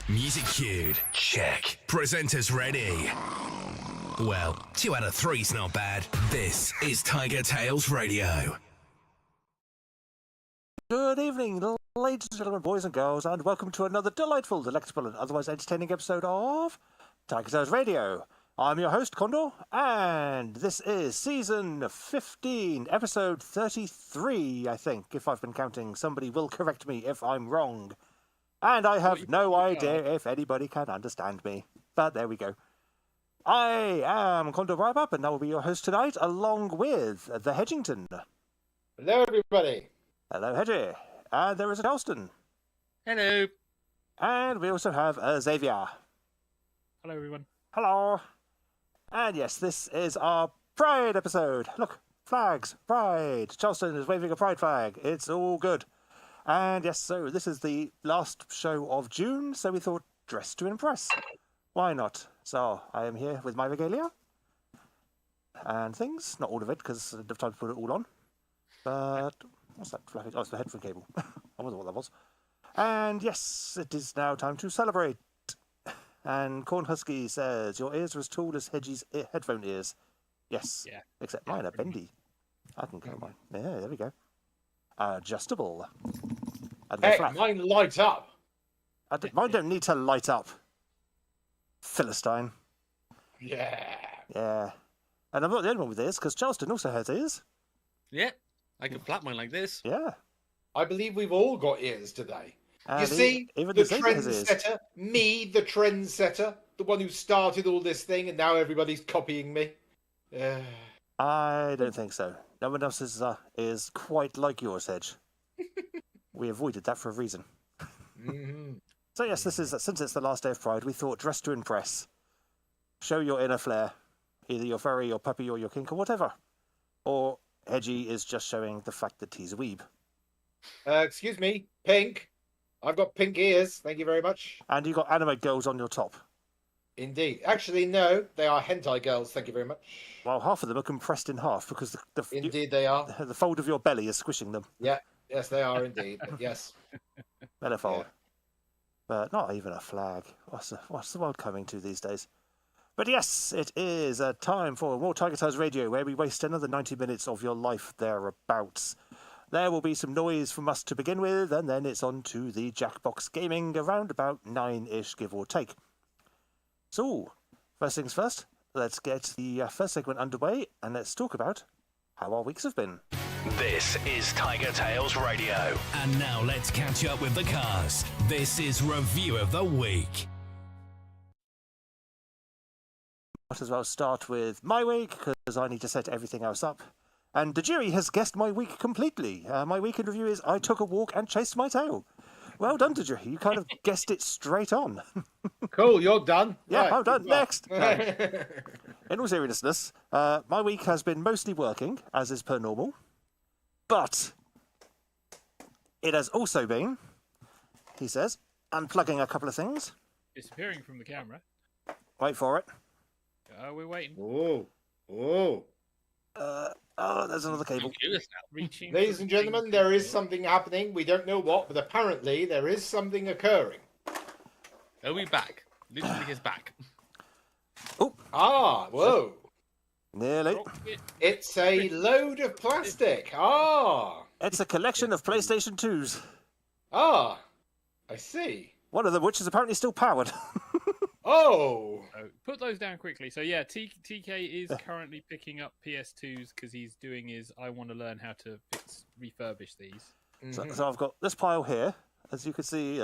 Music cued. Check. Presenters ready. Well, 2 out of 3's not bad. This is TigerTails Radio. Good evening, ladies and gentlemen, boys and girls, and welcome to another delightful, delectable, and otherwise entertaining episode of TigerTails Radio. I'm your host, Condor, and this is Season 15, Episode 33, I think, if I've been counting. Somebody will correct me if I'm wrong. And I have no idea if anybody can understand me. But there we go. I am Condor Bribap, and I will be your host tonight, along with the Hedgington. Hello, everybody. Hello, Hedgie. And there is a Charleston. Hello. And we also have Xavier. Hello, everyone. Hello. And yes, this is our Pride episode. Look, flags, Pride. Charleston is waving a Pride flag. It's all good. And yes, so this is the last show of June, so we thought, dress to impress. Why not? So I am here with my regalia and things. Not all of it, because I didn't have time to put it all on. But what's that flag? Oh, it's the headphone cable. I wonder what that was. And yes, it is now time to celebrate. And Cornhusky says, your ears are as tall as Hedgie's headphone ears. Yes, yeah. Except mine are bendy. I can go mine. Yeah, there we go. Adjustable. And hey, mine light up. Mine don't need to light up. Philistine. Yeah. Yeah. And I'm not the only one with ears, because Charleston also has ears. Yeah, I can flap mine like this. Yeah. I believe we've all got ears today. And you see, even the trendsetter, me, the trendsetter, the one who started all this thing, and now everybody's copying me. I don't think so. No one else's is quite like yours, Hedge. We avoided that for a reason. Mm-hmm. So yes, this is since it's the last day of Pride, we thought dress to impress. Show your inner flair. Either your furry, your puppy, or your kink, or whatever. Or Hedgie is just showing the fact that he's a weeb. Excuse me, pink. I've got pink ears, thank you very much. And you got anime girls on your top. Indeed. Actually, no, they are hentai girls, thank you very much. Well, half of them are compressed in half because Indeed they are. The fold of your belly is squishing them. Yeah, yes they are indeed, yes. Metaphor. Yeah. But not even a flag. What's the world coming to these days? But yes, it is a time for more TigerTails Radio, where we waste another 90 minutes of your life thereabouts. There will be some noise from us to begin with, and then it's on to the Jackbox Gaming around about 9-ish, give or take. So, first things first, let's get the first segment underway, and let's talk about how our weeks have been. This is TigerTails Radio. And now let's catch up with the cast. This is Review of the Week. Might as well start with my week, because I need to set everything else up. And the jury has guessed my week completely. My week in review is I took a walk and chased my tail. Well done, jury. You kind of guessed it straight on. Cool, you're done. Yeah, right, well done. well. Next. No. In all seriousness, my week has been mostly working, as is per normal. But it has also been, he says, unplugging a couple of things. Disappearing from the camera. Wait for it. We're waiting. Oh. There's another cable. Ladies and gentlemen, there is something happening. We don't know what, but apparently there is something occurring. Are we back? Literally is back. Oh. Ah, whoa. Nearly. It's a load of plastic. Ah. It's a collection of PlayStation 2s. Ah. I see. One of them which is apparently still powered. Oh. Put those down quickly. So yeah, TK is currently picking up PS2s because he's doing his I want to learn how to refurbish these. Mm-hmm. So I've got this pile here. As you can see,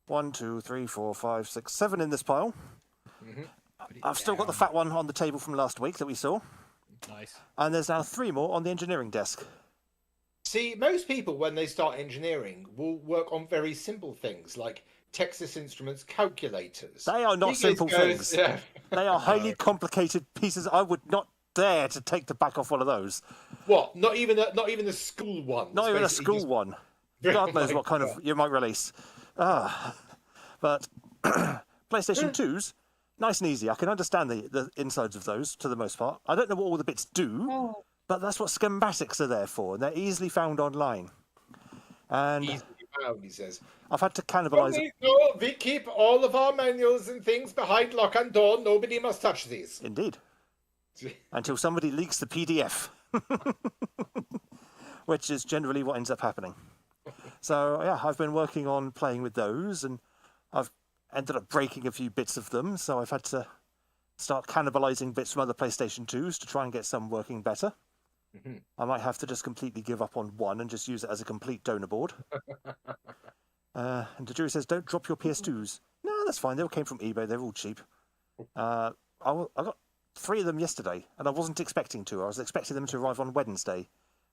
1, 2, 3, 4, 5, 6, 7 in this pile. Mm-hmm. I've still got the fat one on the table from last week that we saw. Nice. And there's now 3 more on the engineering desk. See, most people, when they start engineering, will work on very simple things like Texas Instruments calculators. They are not simple things. Yeah. They are highly complicated pieces. I would not dare to take the back off one of those. What? Not even a school one? Not even a school one. God knows what kind of you might release. But PlayStation 2s, nice and easy. I can understand the insides of those to the most part. I don't know what all the bits do, but that's what schematics are there for, and they're easily found online. And Easily town, he says. I've had to cannibalise. No, we keep all of our manuals and things behind lock and door. Nobody must touch these. Indeed. Until somebody leaks the PDF. Which is generally what ends up happening. So, yeah, I've been working on playing with those, and I've ended up breaking a few bits of them, so I've had to start cannibalising bits from other PlayStation 2s to try and get some working better. Mm-hmm. I might have to just completely give up on one and just use it as a complete donor board. And Tajiri says, don't drop your PS2s. No, that's fine. They all came from eBay. They're all cheap. I got 3 of them yesterday, and I wasn't expecting to. I was expecting them to arrive on Wednesday.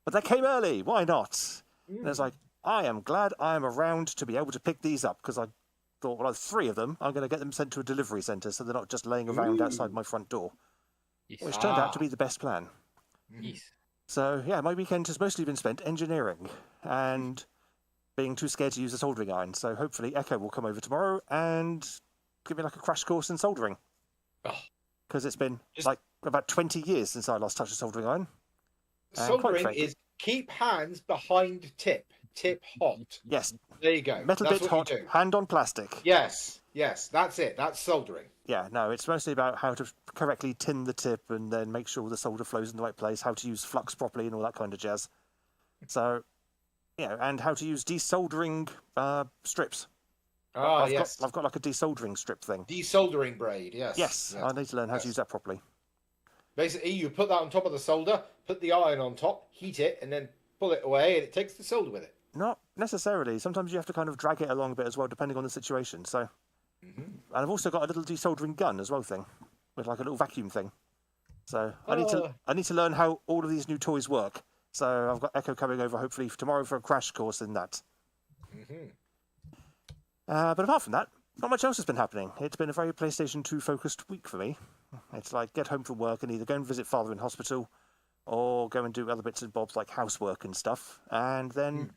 But they came early. Why not? And I was like, I am glad I am around to be able to pick these up, because I thought, well, I have 3 of them. I'm going to get them sent to a delivery centre so they're not just laying around outside my front door. Yes. Which turned out to be the best plan. Yes. So, yeah, my weekend has mostly been spent engineering and being too scared to use a soldering iron. So hopefully Echo will come over tomorrow and give me like a crash course in soldering. Because it's been like about 20 years since I last touched a soldering iron. Soldering is keep hands behind tip hot. Yes. There you go. Metal bit hot, hand on plastic. Yes, that's it. That's soldering. Yeah, no, it's mostly about how to correctly tin the tip and then make sure the solder flows in the right place, how to use flux properly and all that kind of jazz. So, and how to use desoldering strips. I've got like a desoldering strip thing. Desoldering braid, yes. Yes, I need to learn how to use that properly. Basically, you put that on top of the solder, put the iron on top, heat it, and then pull it away, and it takes the solder with it. Not necessarily. Sometimes you have to kind of drag it along a bit as well, depending on the situation. So, and I've also got a little desoldering gun as well with like a little vacuum thing. So I need to learn how all of these new toys work. So I've got Echo coming over hopefully tomorrow for a crash course in that. But apart from that, not much else has been happening. It's been a very PlayStation 2 focused week for me. It's like get home from work and either go and visit father in hospital or go and do other bits and bobs like housework and stuff, and then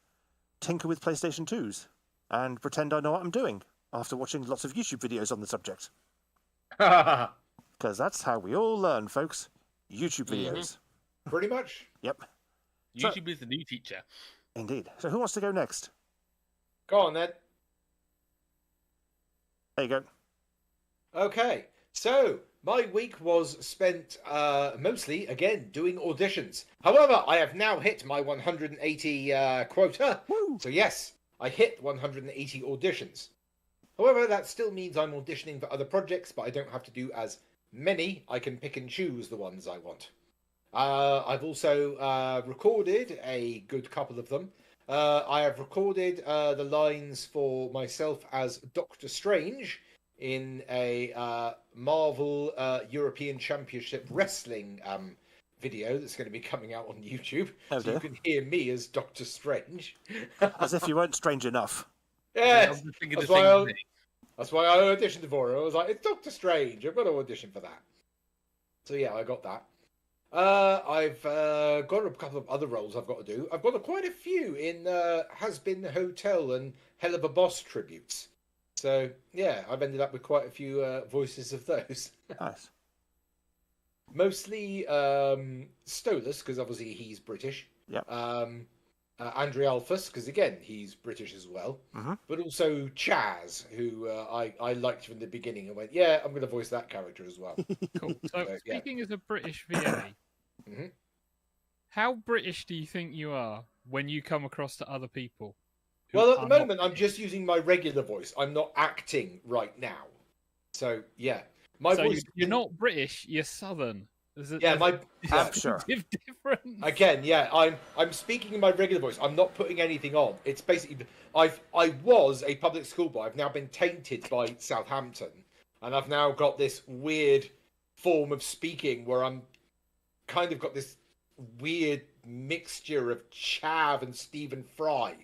tinker with PlayStation 2s and pretend I know what I'm doing after watching lots of YouTube videos on the subject. Because that's how we all learn, folks. YouTube videos. Pretty much. Yep. YouTube is the new teacher. Indeed. So who wants to go next? Go on, then. There you go. Okay. So, my week was spent mostly, again, doing auditions. However, I have now hit my 180 quota. Woo! So yes, I hit 180 auditions. However, that still means I'm auditioning for other projects, but I don't have to do as many. I can pick and choose the ones I want. I've also recorded a good couple of them. I have recorded the lines for myself as Doctor Strange in a Marvel European Championship Wrestling video that's going to be coming out on YouTube. Oh, so you can hear me as Doctor Strange. As if you weren't strange enough. Yes, that's why I auditioned for it. I was like, it's Doctor Strange. I've got to audition for that. So yeah, I got that. I've got a couple of other roles I've got to do. I've got quite a few in Has Been Hotel and Hell of a Boss tributes. So, yeah, I've ended up with quite a few voices of those. Nice. Mostly Stolas, because obviously he's British. Yep. Andrew Alphus, because again, he's British as well. But also Chaz, who I liked from the beginning and went, yeah, I'm going to voice that character as well. Cool. So, speaking as a British VA, how British do you think you are when you come across to other people? Well, at the moment, I'm just using my regular voice. I'm not acting right now. So, yeah. My voice... You're not British, you're Southern. Sure. Different. Again, yeah, I'm speaking in my regular voice. I'm not putting anything on. It's basically... I was a public school boy. I've now been tainted by Southampton. And I've now got this weird form of speaking where I'm kind of got this weird mixture of Chav and Stephen Fry,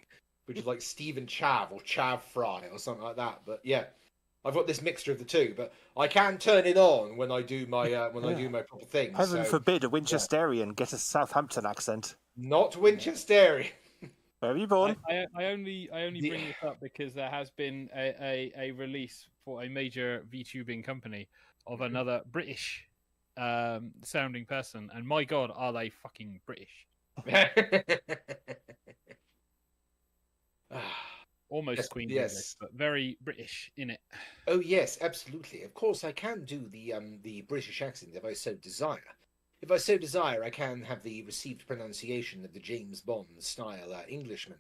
which is like Stephen Chav or Chav Fry or something like that. But yeah, I've got this mixture of the two. But I can turn it on when I do my I do my proper things. Heaven forbid a Winchesterian get a Southampton accent. Not Winchesterian. Where are you born? I only bring this up because there has been a release for a major VTubing company of another British sounding person, and my God, are they fucking British? almost Yes, Queen's yes. English, but very British in it. Oh yes, absolutely. Of course, I can do the British accent if I so desire. If I so desire, I can have the received pronunciation of the James Bond style Englishman.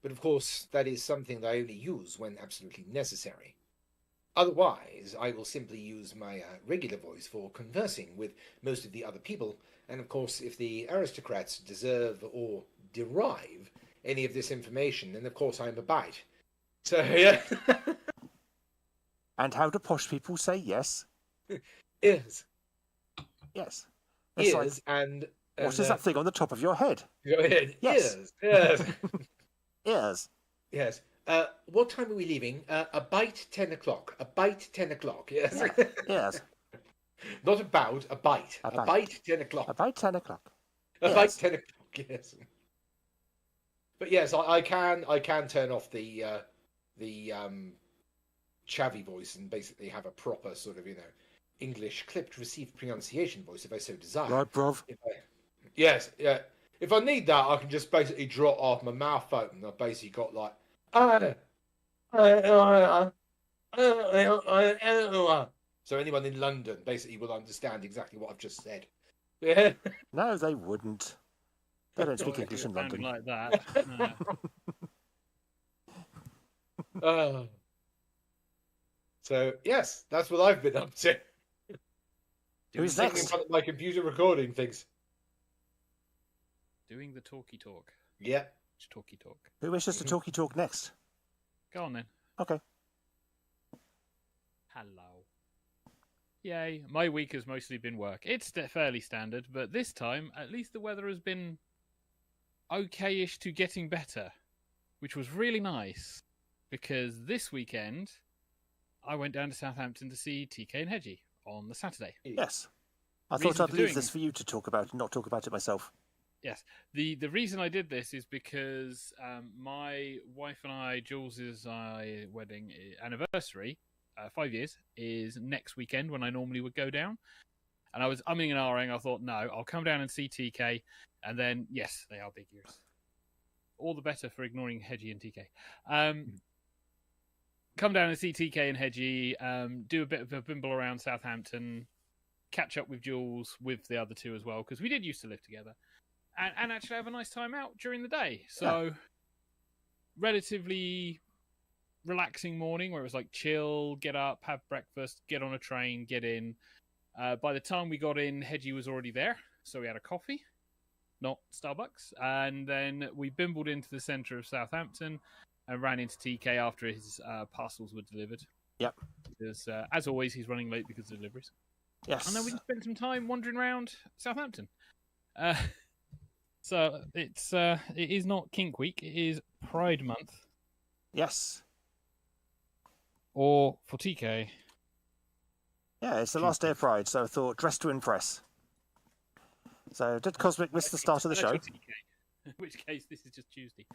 But of course, that is something that I only use when absolutely necessary. Otherwise, I will simply use my regular voice for conversing with most of the other people. And of course, if the aristocrats deserve or derive any of this information, then of course I'm a bite. So yeah. And how do posh people say yes? Ears. Yes. It's Ears and what is that thing on the top of your head? Go ahead. Yes. Yes. Ears. Yes. What time are we leaving? A bite 10 o'clock. A bite 10 o'clock. Yes. Yes. Not about, a bite. A A bite. bite 10 o'clock. About 10 o'clock. A Yes. bite 10 o'clock, yes. But yes, I can turn off the chavvy voice and basically have a proper sort of, English clipped received pronunciation voice if I so desire. Right, bruv. Yes, yeah. If I need that, I can just basically drop off my mouth open. I've basically got like, so anyone in London basically will understand exactly what I've just said. Yeah. No, they wouldn't. They don't speak Not English in sounding London. like that. No. So yes, that's what I've been up to. Who's Sitting in next? front of my computer recording things. Doing the talky talk. Yeah. Talky talk. Who wishes to talkie talk next? Go on then. Okay. Hello. Yay. My week has mostly been work. It's fairly standard, but this time, at least the weather has been okay-ish to getting better, which was really nice, because this weekend, I went down to Southampton to see TK and Hedgie on the Saturday. Yes. I Reason thought I'd for leave doing- this for you to talk about and not talk about it myself. Yes. The reason I did this is because my wife and I, Jules's wedding anniversary, 5 years, is next weekend when I normally would go down. And I was umming and ahhing. I thought, no, I'll come down and see TK. And then, yes, they are big years. All the better for ignoring Hedgie and TK. Come down and see TK and Hedgie, do a bit of a bimble around Southampton, catch up with Jules, with the other two as well, because we did used to live together. And actually have a nice time out during the day. So, relatively relaxing morning where it was like chill, get up, have breakfast, get on a train, get in. By the time we got in, Hedgie was already there. So we had a coffee, not Starbucks. And then we bimbled into the centre of Southampton and ran into TK after his parcels were delivered. Yep. Because, as always, he's running late because of deliveries. Yes. And then we just spent some time wandering around Southampton. So it is not Kink Week, it is Pride Month. Yes. Or for TK. Yeah, it's the last day of Pride, so I thought dress to impress. So did Cosmic miss the start of the show? In which case, this is just Tuesday.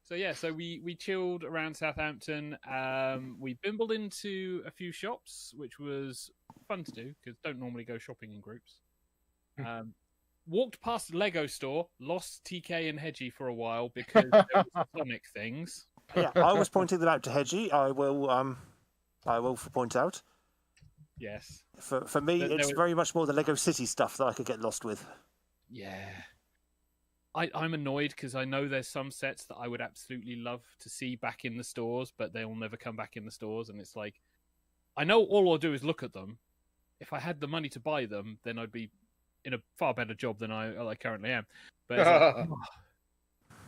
So yeah, so we chilled around Southampton. We bimbled into a few shops, which was fun to do because don't normally go shopping in groups. Walked past Lego store, lost TK and Hedgie for a while because there was Sonic things. Yeah, I was pointing them out to Hedgie. I will point out. Yes. For me, it's very much more the Lego City stuff that I could get lost with. Yeah. I'm annoyed because I know there's some sets that I would absolutely love to see back in the stores, but they'll never come back in the stores. And it's like, I know all I'll do is look at them. If I had the money to buy them, then I'd be in a far better job than I currently am. But it's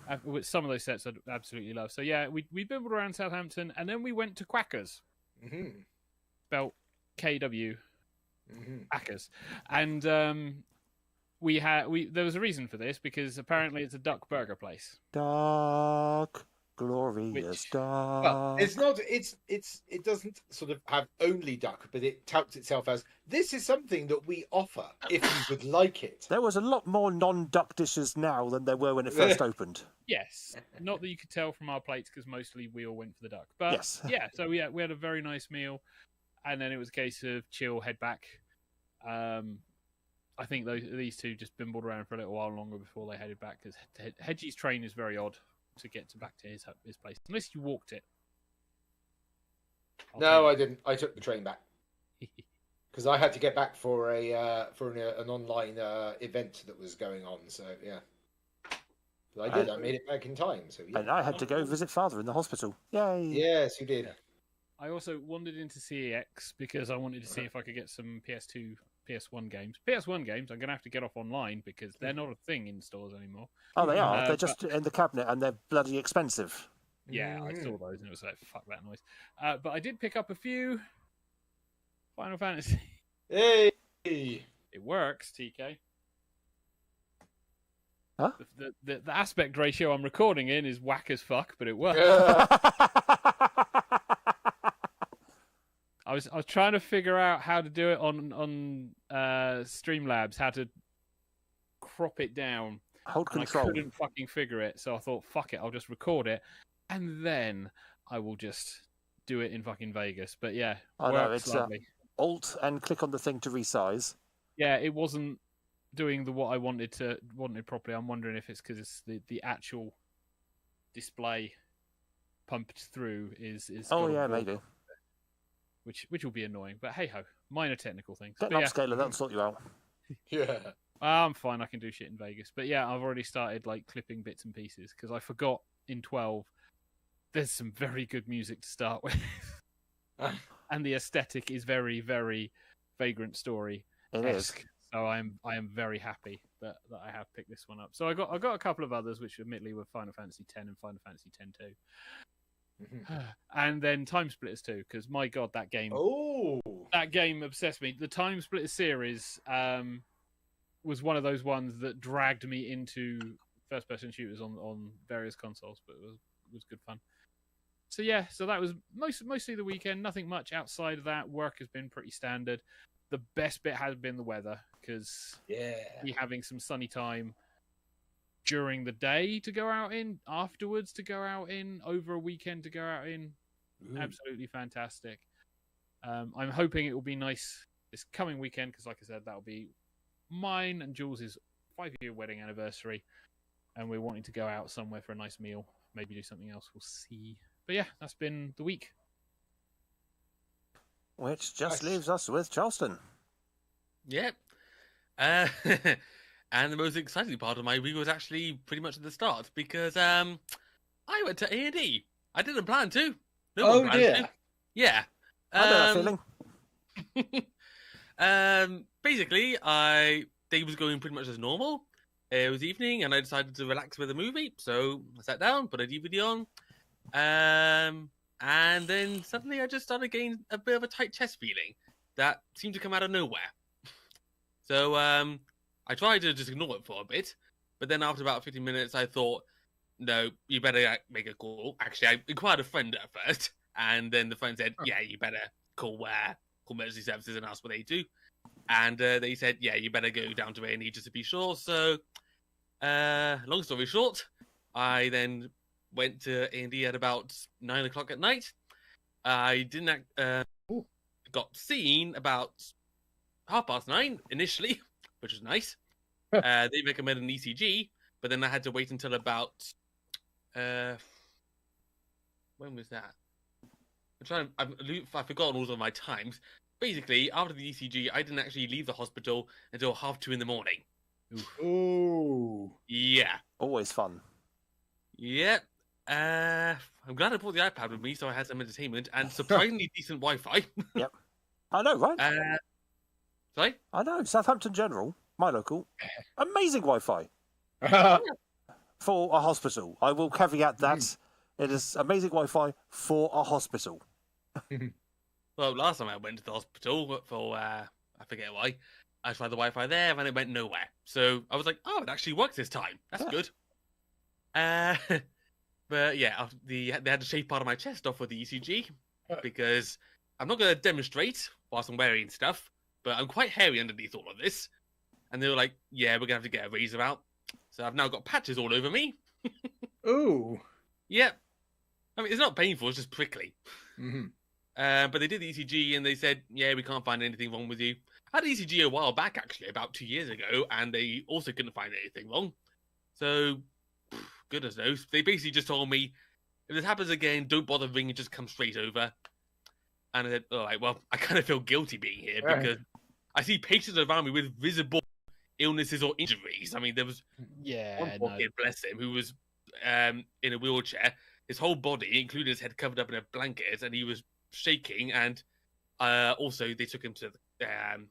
like, with some of those sets I'd absolutely love. So yeah, we bimbled around Southampton, and then we went to Quackers. Mm-hmm. Spelled KW. Mm-hmm. Quackers. And there was a reason for this because apparently it's a duck burger place. Dark, glorious dark. Well, it's not. It doesn't sort of have only duck, but it touts itself as this is something that we offer if you would like it. There was a lot more non-duck dishes now than there were when it first opened. Yes, not that you could tell from our plates because mostly we all went for the duck. But Yes. yeah, so we had a very nice meal, and then it was a case of chill, head back. I think these two just bimbled around for a little while longer before they headed back because Hedgie's train is very odd to get back to his place unless you walked it. No, I didn't. I took the train back because I had to get back for an online event that was going on. So yeah, but I did. I made it back in time. So yeah. And I had to go visit father in the hospital. Yay! Yes, you did. I also wandered into CEX because I wanted to see if I could get some PS2, PS1 games. PS1 games, I'm going to have to get off online because they're not a thing in stores anymore. Oh, they are. They're just in the cabinet and they're bloody expensive. Yeah, I saw those and it was like, fuck that noise. But I did pick up a few Final Fantasy. Hey! It works, TK. Huh? The aspect ratio I'm recording in is whack as fuck, but it works. I was trying to figure out how to do it on Streamlabs, how to crop it down. Hold control. I couldn't fucking figure it, so I thought, fuck it, I'll just record it, and then I will just do it in fucking Vegas. But yeah, I know, it's lovely. Alt and click on the thing to resize. Yeah, it wasn't doing what I wanted properly. I'm wondering if it's because it's the actual display pumped through is. Oh yeah, maybe. Which will be annoying, but hey ho, minor technical things. Get an upscaler, that'll sort you out. Yeah. I'm fine. I can do shit in Vegas, but yeah, I've already started like clipping bits and pieces because I forgot in 12. There's some very good music to start with, and the aesthetic is very, very Vagrant Story. It is. So I am very happy that I have picked this one up. So I got a couple of others, which admittedly were Final Fantasy X and Final Fantasy X-2. And then Time Splitters 2, because my god, that game obsessed me. The Time Splitters series was one of those ones that dragged me into first-person shooters on various consoles, but it was good fun. So yeah, so that was mostly the weekend. Nothing much outside of that. Work has been pretty standard. The best bit has been the weather, because having some sunny time during the day to go out in, afterwards to go out in, over a weekend to go out in. Absolutely fantastic. I'm hoping it will be nice this coming weekend, because like I said, that'll be mine and Jules' 5-year wedding anniversary, and we're wanting to go out somewhere for a nice meal, maybe do something else, we'll see. But yeah, that's been the week. Which just leaves us with Charleston. Yep. And the most exciting part of my week was actually pretty much at the start, because I went to A&E. I didn't plan to. No one planned to. Yeah. I know that feeling. Basically, day was going pretty much as normal. It was evening, and I decided to relax with a movie, so I sat down, put a DVD on, and then suddenly I just started getting a bit of a tight chest feeling that seemed to come out of nowhere. So I tried to just ignore it for a bit, but then after about 15 minutes, I thought, no, you better make a call. Actually, I inquired a friend at first, and then the friend said, yeah, you better call emergency services and ask what they do. And they said, yeah, you better go down to A&E just to be sure. So, long story short, I then went to A&E at about 9 o'clock at night. I didn't got seen about 9:30 initially, which was nice. They recommended an ECG, but then I had to wait until about when was that? I've forgotten all of my times. Basically, after the ECG, I didn't actually leave the hospital until 2:30 in the morning. Ooh. Yeah. Always fun. Yep. I'm glad I brought the iPad with me, so I had some entertainment and surprisingly decent Wi-Fi. Yep. I know, right? Sorry? I know. Southampton General, my local, amazing Wi-Fi for a hospital. I will caveat that. It is amazing Wi-Fi for a hospital. Well, last time I went to the hospital for, I forget why, I tried the Wi-Fi there and it went nowhere. So I was like, oh, it actually works this time. That's good. But yeah, they had to shave part of my chest off with the ECG because I'm not going to demonstrate whilst I'm wearing stuff, but I'm quite hairy underneath all of this. And they were like, yeah, we're going to have to get a razor out. So I've now got patches all over me. Ooh. Yep. I mean, it's not painful, it's just prickly. Mm-hmm. But they did the ECG and they said, yeah, we can't find anything wrong with you. I had an ECG a while back, actually, about 2 years ago, and they also couldn't find anything wrong. So, goodness knows. They basically just told me, if this happens again, don't bother ringing, just come straight over. And I said, all right, well, I kind of feel guilty being here because I see patients around me with visible illnesses or injuries. I mean, there was one poor kid, bless him, who was in a wheelchair. His whole body, including his head, covered up in a blanket, and he was shaking. And also, they took him to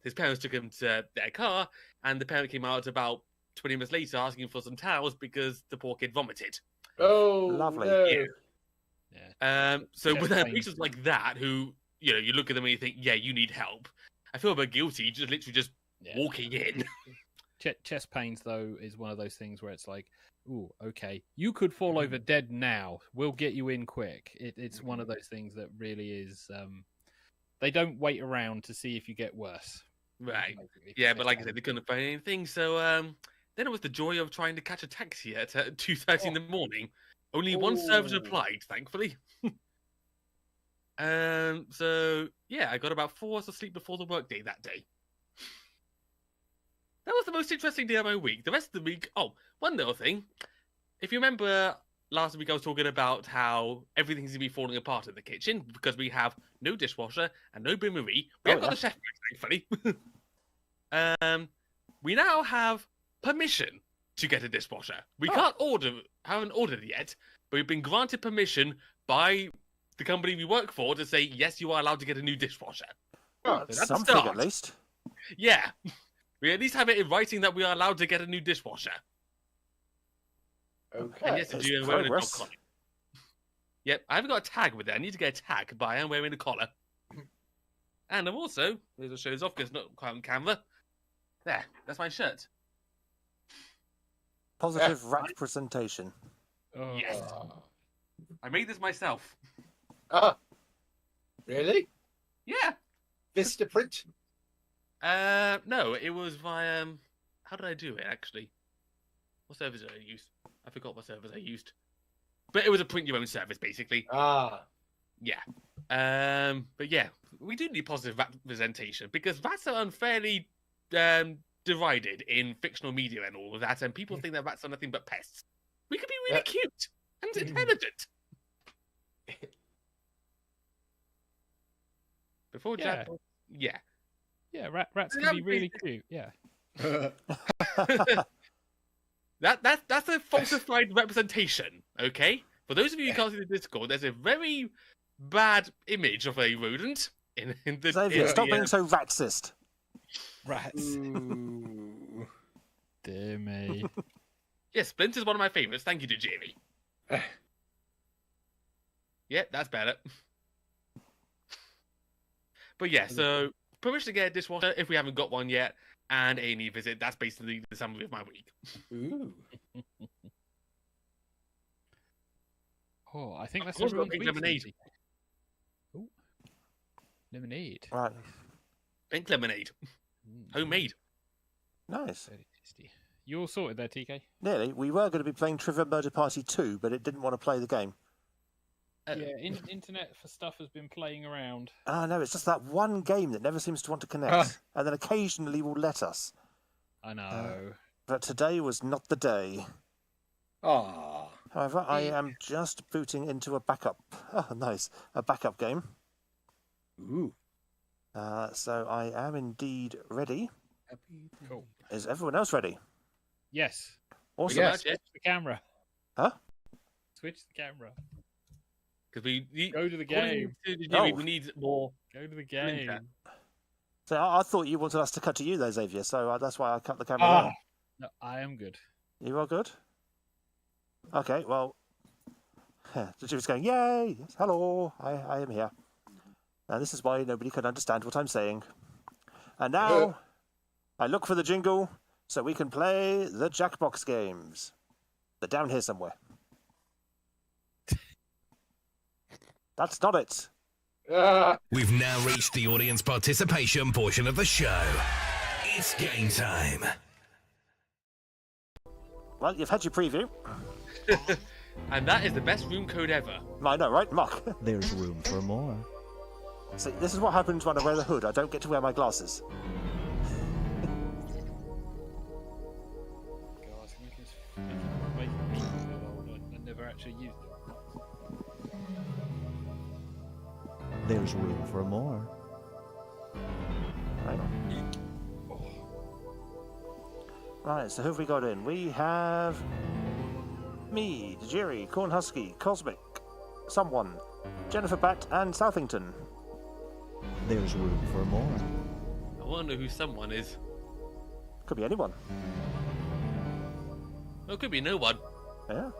his parents took him to their car, and the parent came out about 20 minutes later asking for some towels because the poor kid vomited. Oh, Lovely. No. Yeah. So with patients like that, who you look at them and you think, yeah, you need help. I feel a bit guilty, just literally walking in. Chest pains, though, is one of those things where it's like, ooh, okay, you could fall over dead now. We'll get you in quick. It's one of those things that really is. They don't wait around to see if you get worse. Right. Yeah, but like I said, they couldn't find anything. So then it was the joy of trying to catch a taxi at 2:30 in the morning. Only one service replied, thankfully. So yeah, I got about 4 hours of sleep before the workday that day. That was the most interesting day of my week. The rest of the week, one little thing. If you remember last week, I was talking about how everything's going to be falling apart in the kitchen because we have no dishwasher and no bain-marie. We have got the chef, thankfully. We now have permission to get a dishwasher. We haven't ordered it yet, but we've been granted permission by the company we work for to say, yes, you are allowed to get a new dishwasher. Oh, so that's something at least. Yeah. We at least have it in writing that we are allowed to get a new dishwasher. Okay. And yes, you're wearing a dog collar. Yep, I haven't got a tag with it. I need to get a tag, but I am wearing a collar. And I'm also, this will show us off because it's not quite on camera. There, that's my shirt. Positive representation. Oh. Yes. I made this myself. Really? Yeah. Vistaprint? No, it was via. How did I do it actually? What service did I use? I forgot what service I used. But it was a print your own service, basically. Yeah. But yeah, we do need positive representation because rats are unfairly derided in fictional media and all of that, and people think that rats are nothing but pests. We could be really cute and intelligent. Before Jack. Yeah. Yeah, rats can be really cute. Yeah. That's a falsified representation, okay? For those of you who can't see the Discord, there's a very bad image of a rodent in the. Xavier, stop being so ratsist. Rats. Dear me. Yeah, Splinter's one of my favourites. Thank you to Jamie. Yeah, that's better. But yeah, so permission to get a dishwasher if we haven't got one yet, and A&E visit. That's basically the summary of my week. Ooh. Oh, I think Of that's course, everyone's pink week. lemonade. Ooh. Lemonade. Right. Pink lemonade. Homemade. Nice. Very tasty. You all sorted there, TK? Nearly. We were going to be playing Trivia Murder Party 2, but it didn't want to play the game. Yeah, Internet for Stuff has been playing around. No, it's just that one game that never seems to want to connect, and then occasionally will let us. I know. But today was not the day. However, I am just booting into a backup. Oh, nice. A backup game. Ooh. So I am indeed ready. Cool. Is everyone else ready? Yes. Awesome. Yes. Switch the camera. Huh? Switch the camera. Because we Go to the game. We need more. Go to the game. So I thought you wanted us to cut to you there, Xavier, so that's why I cut the camera down. No, I am good. You are good? Okay, well... She was going, yay! Yes, hello, I am here. Now this is why nobody can understand what I'm saying. And now, I look for the jingle so we can play the Jackbox games. They're down here somewhere. That's not it. We've now reached the audience participation portion of the show. It's game time. Well, you've had your preview. And that is the best room code ever. I know, right, Mark? There's room for more. See, this is what happens when I wear the hood. I don't get to wear my glasses. God, it's making me feel old. I never actually used it. There's room for more. Hang on. Right, so who have we got in? We have me, Jerry, Cornhusky, Cosmic, Someone, Jennifer Batt, and Southington. There's room for more. I wonder who someone is. Could be anyone. Well, it could be no one. Yeah.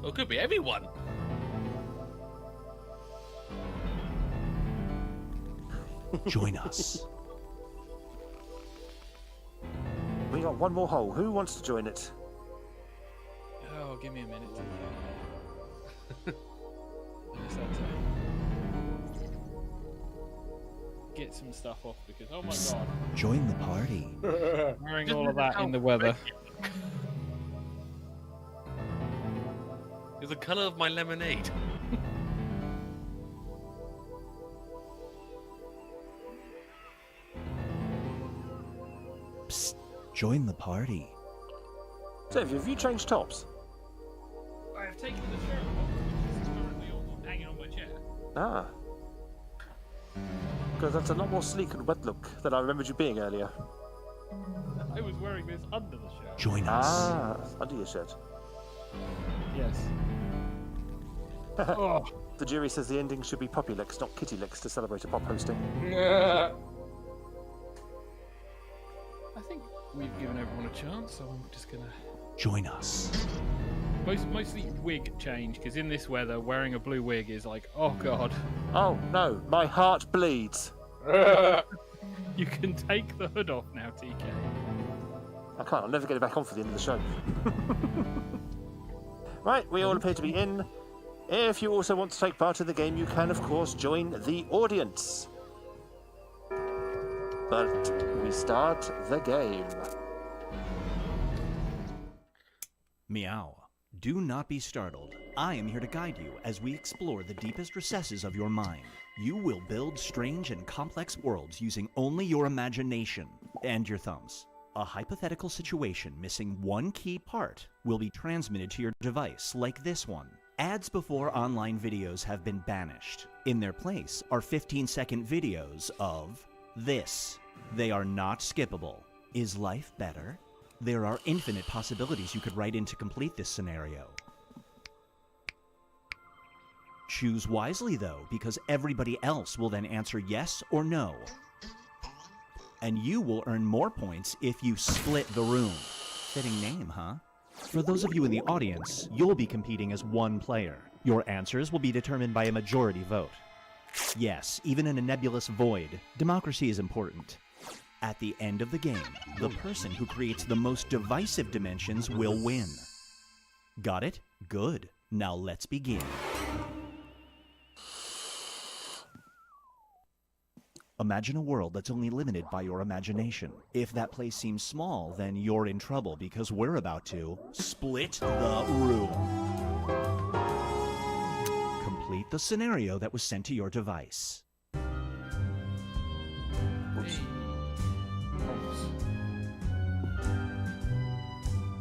Well, it could be everyone. Join us. We got one more hole. Who wants to join it? Oh, give me a minute. I just had to get some stuff off because, oh my god, Join the party. wearing all of that in the weather. It's the colour of my lemonade. Psst. Join the party. Dave, have you changed tops? I have taken the shirt off, which is currently hanging on my chair. Ah. Because that's a lot more sleek and wet look than I remembered you being earlier. I was wearing this under the shirt. Join us. Ah, under your shirt. Yes. Oh, The jury says the ending should be Poppy Licks, not Kitty Licks, to celebrate a pop hosting. I think we've given everyone a chance, so I'm just gonna Join us. mostly wig change because in this weather, wearing a blue wig is like, oh god. Oh, no, my heart bleeds. You can take the hood off now, TK. I can't, I'll never get it back on for the end of the show. Right, we all appear to be in. If you also want to take part in the game, you can, of course, join the audience. But we start the game. Meow. Do not be startled. I am here to guide you as we explore the deepest recesses of your mind. You will build strange and complex worlds using only your imagination and your thumbs. A hypothetical situation missing one key part will be transmitted to your device, like this one. Ads before online videos have been banished. In their place are 15-second videos of this. They are not skippable. Is life better? There are infinite possibilities you could write in to complete this scenario. Choose wisely, though, because everybody else will then answer yes or no. And you will earn more points if you split the room. Fitting name, huh? For those of you in the audience, you'll be competing as one player. Your answers will be determined by a majority vote. Yes, even in a nebulous void, democracy is important. At the end of the game, the person who creates the most divisive dimensions will win. Got it? Good. Now let's begin. Imagine a world that's only limited by your imagination. If that place seems small, then you're in trouble because we're about to split the room. Complete the scenario that was sent to your device.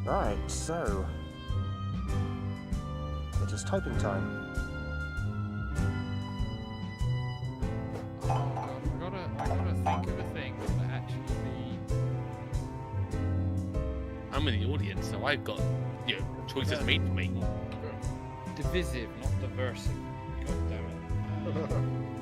Right, so... it is typing time. I gotta think of a thing that would actually I'm in the audience, so I've got, choices made for me. be divisive, not diversive. God damn it.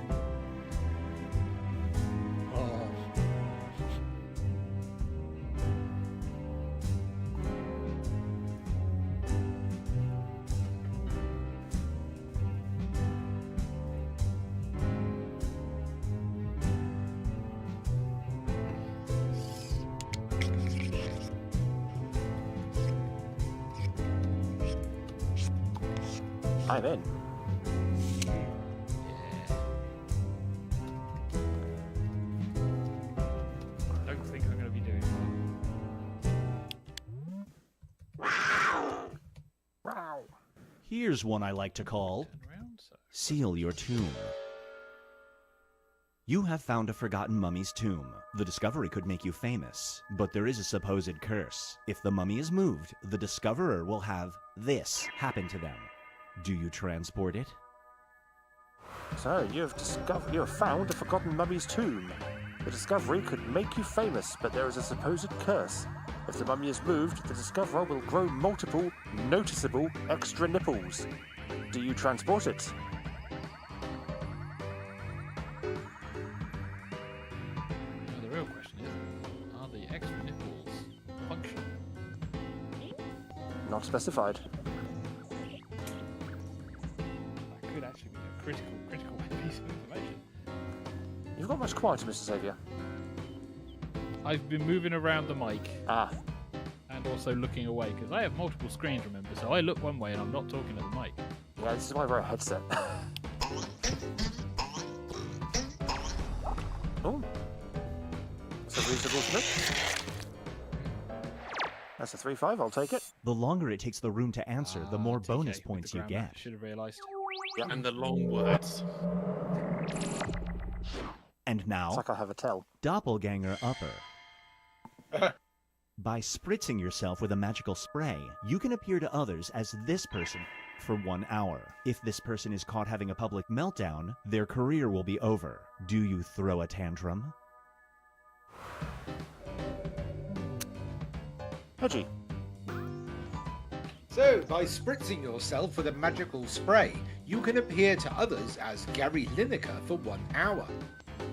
I'm in. I don't think I'm gonna be doing well. Wow. Here's one I like to call Turn around, so. Seal Your Tomb. You have found a forgotten mummy's tomb. The discovery could make you famous, but there is a supposed curse. If the mummy is moved, the discoverer will have this happen to them. Do you transport it? So, you have found a forgotten mummy's tomb. The discovery could make you famous, but there is a supposed curse. If the mummy is moved, the discoverer will grow multiple, noticeable, extra nipples. Do you transport it? Now, the real question is, are the extra nipples functional? Not specified. That could actually be a critical piece of information. You've got much quieter, Mr. Xavier. I've been moving around the mic Ah, and also looking away because I have multiple screens, remember, so I look one way and I'm not talking at the mic. yeah, this is why I wear a headset. Oh. That's a reasonable split. That's a 3-5, I'll take it. The longer it takes the room to answer, the more TK bonus with points the you grammar. get. Should have realised. And the long words. And now, It's like I have a tell. doppelganger upper. By spritzing yourself with a magical spray, you can appear to others as this person for 1 hour. If this person is caught having a public meltdown, their career will be over. Do you throw a tantrum? Hedgie. So, by spritzing yourself with a magical spray, you can appear to others as Gary Lineker for 1 hour.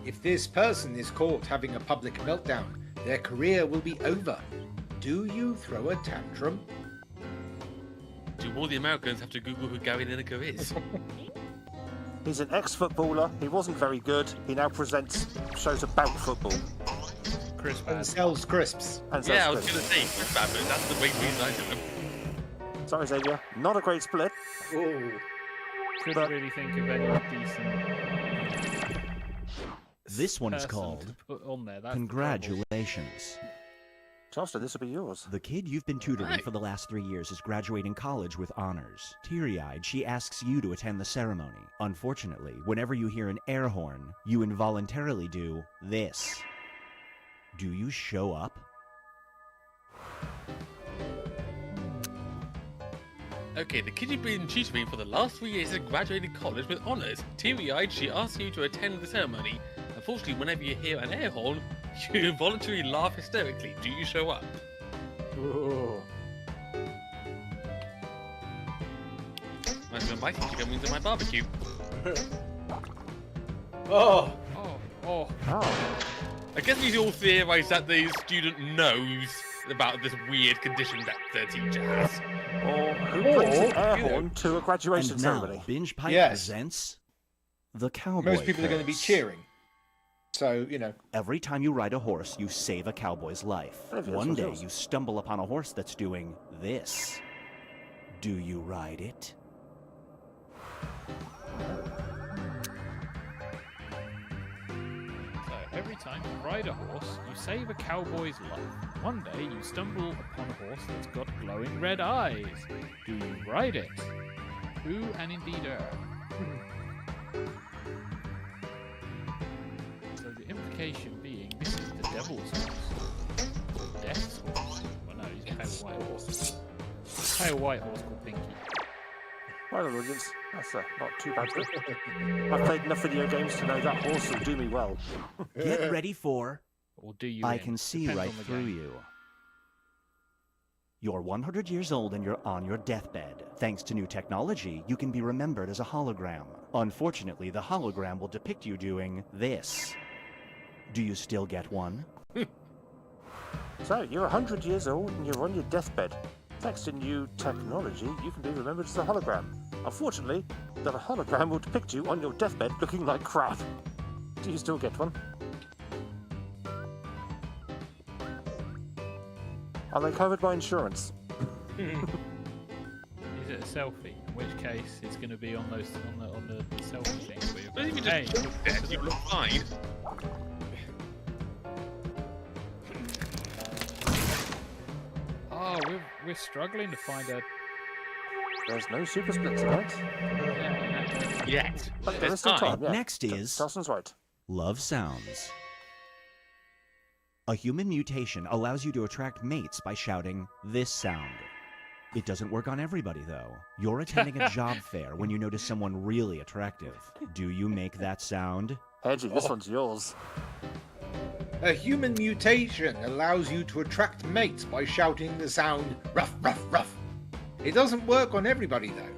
If this person is caught having a public meltdown, their career will be over. Do you throw a tantrum? Do all the Americans have to Google who Gary Lineker is? He's an ex-footballer. He wasn't very good. He now presents shows about football. Chris And Bad. sells crisps. And so Yeah, I was going to say, Chris Babbitt, that's the main reason I know him. Sorry, Xavier. Not a great split. Oh. Couldn't really think of any decent. This one is person called to put on there. That's the Congratulations. Charleston, this will be yours. The kid you've been tutoring Right. for the last 3 years is graduating college with honors. Teary-eyed, she asks you to attend the ceremony. Unfortunately, whenever you hear an air horn, you involuntarily do this. Do you show up? Okay, the kid you've been tutoring for the last 3 years is graduating college with honors. Teary-eyed, she asks you to attend the ceremony. Unfortunately, whenever you hear an air horn, you involuntarily laugh hysterically. Do you show up? Ooh. Imagine my teacher coming to my barbecue. Oh. Oh, Oh. I guess we all theorise that the student knows about this weird condition that their teacher has. Or who brings an air you know. horn to a graduation And now, ceremony? Binge Pipe Yes. presents the Cowboy Most people are going to be Curse. cheering. So, you know. Every time you ride a horse, you save a cowboy's life. Maybe that's One what day, it is. you stumble upon a horse that's doing this. Do you ride it? So every time you ride a horse, you save a cowboy's life. One day you stumble upon a horse that's got glowing red eyes. Do you ride it? Who and indeeder? So the implication being this is the devil's horse. Death's horse. Well no, he's a pale white horse. Pale white horse called Pinky. Well done, audience. That's not too bad. I've played enough video games to know that horse will do me well. Get ready for... Or do you I in? can see Depends right on the through game. you. You're 100 years old and you're on your deathbed. Thanks to new technology, you can be remembered as a hologram. Unfortunately, the hologram will depict you doing this. Do you still get one? So, you're 100 years old and you're on your deathbed. Thanks to new technology, you can be remembered as a hologram. Unfortunately, the hologram will depict you on your deathbed looking like crap. Do you still get one? Are they covered by insurance? Is it a selfie? In which case, it's going to be on those on the selfie thing. Where you're But if you going, just look dead, you look fine. oh, we're struggling to find a. There's no super split tonight. Yet. But there There's is still time, yeah. Next is... Charleston's right. Love sounds. A human mutation allows you to attract mates by shouting this sound. It doesn't work on everybody, though. You're attending a job fair when you notice someone really attractive. Do you make that sound? Edgy, this one's yours. A human mutation allows you to attract mates by shouting the sound ruff, ruff, ruff. It doesn't work on everybody, though.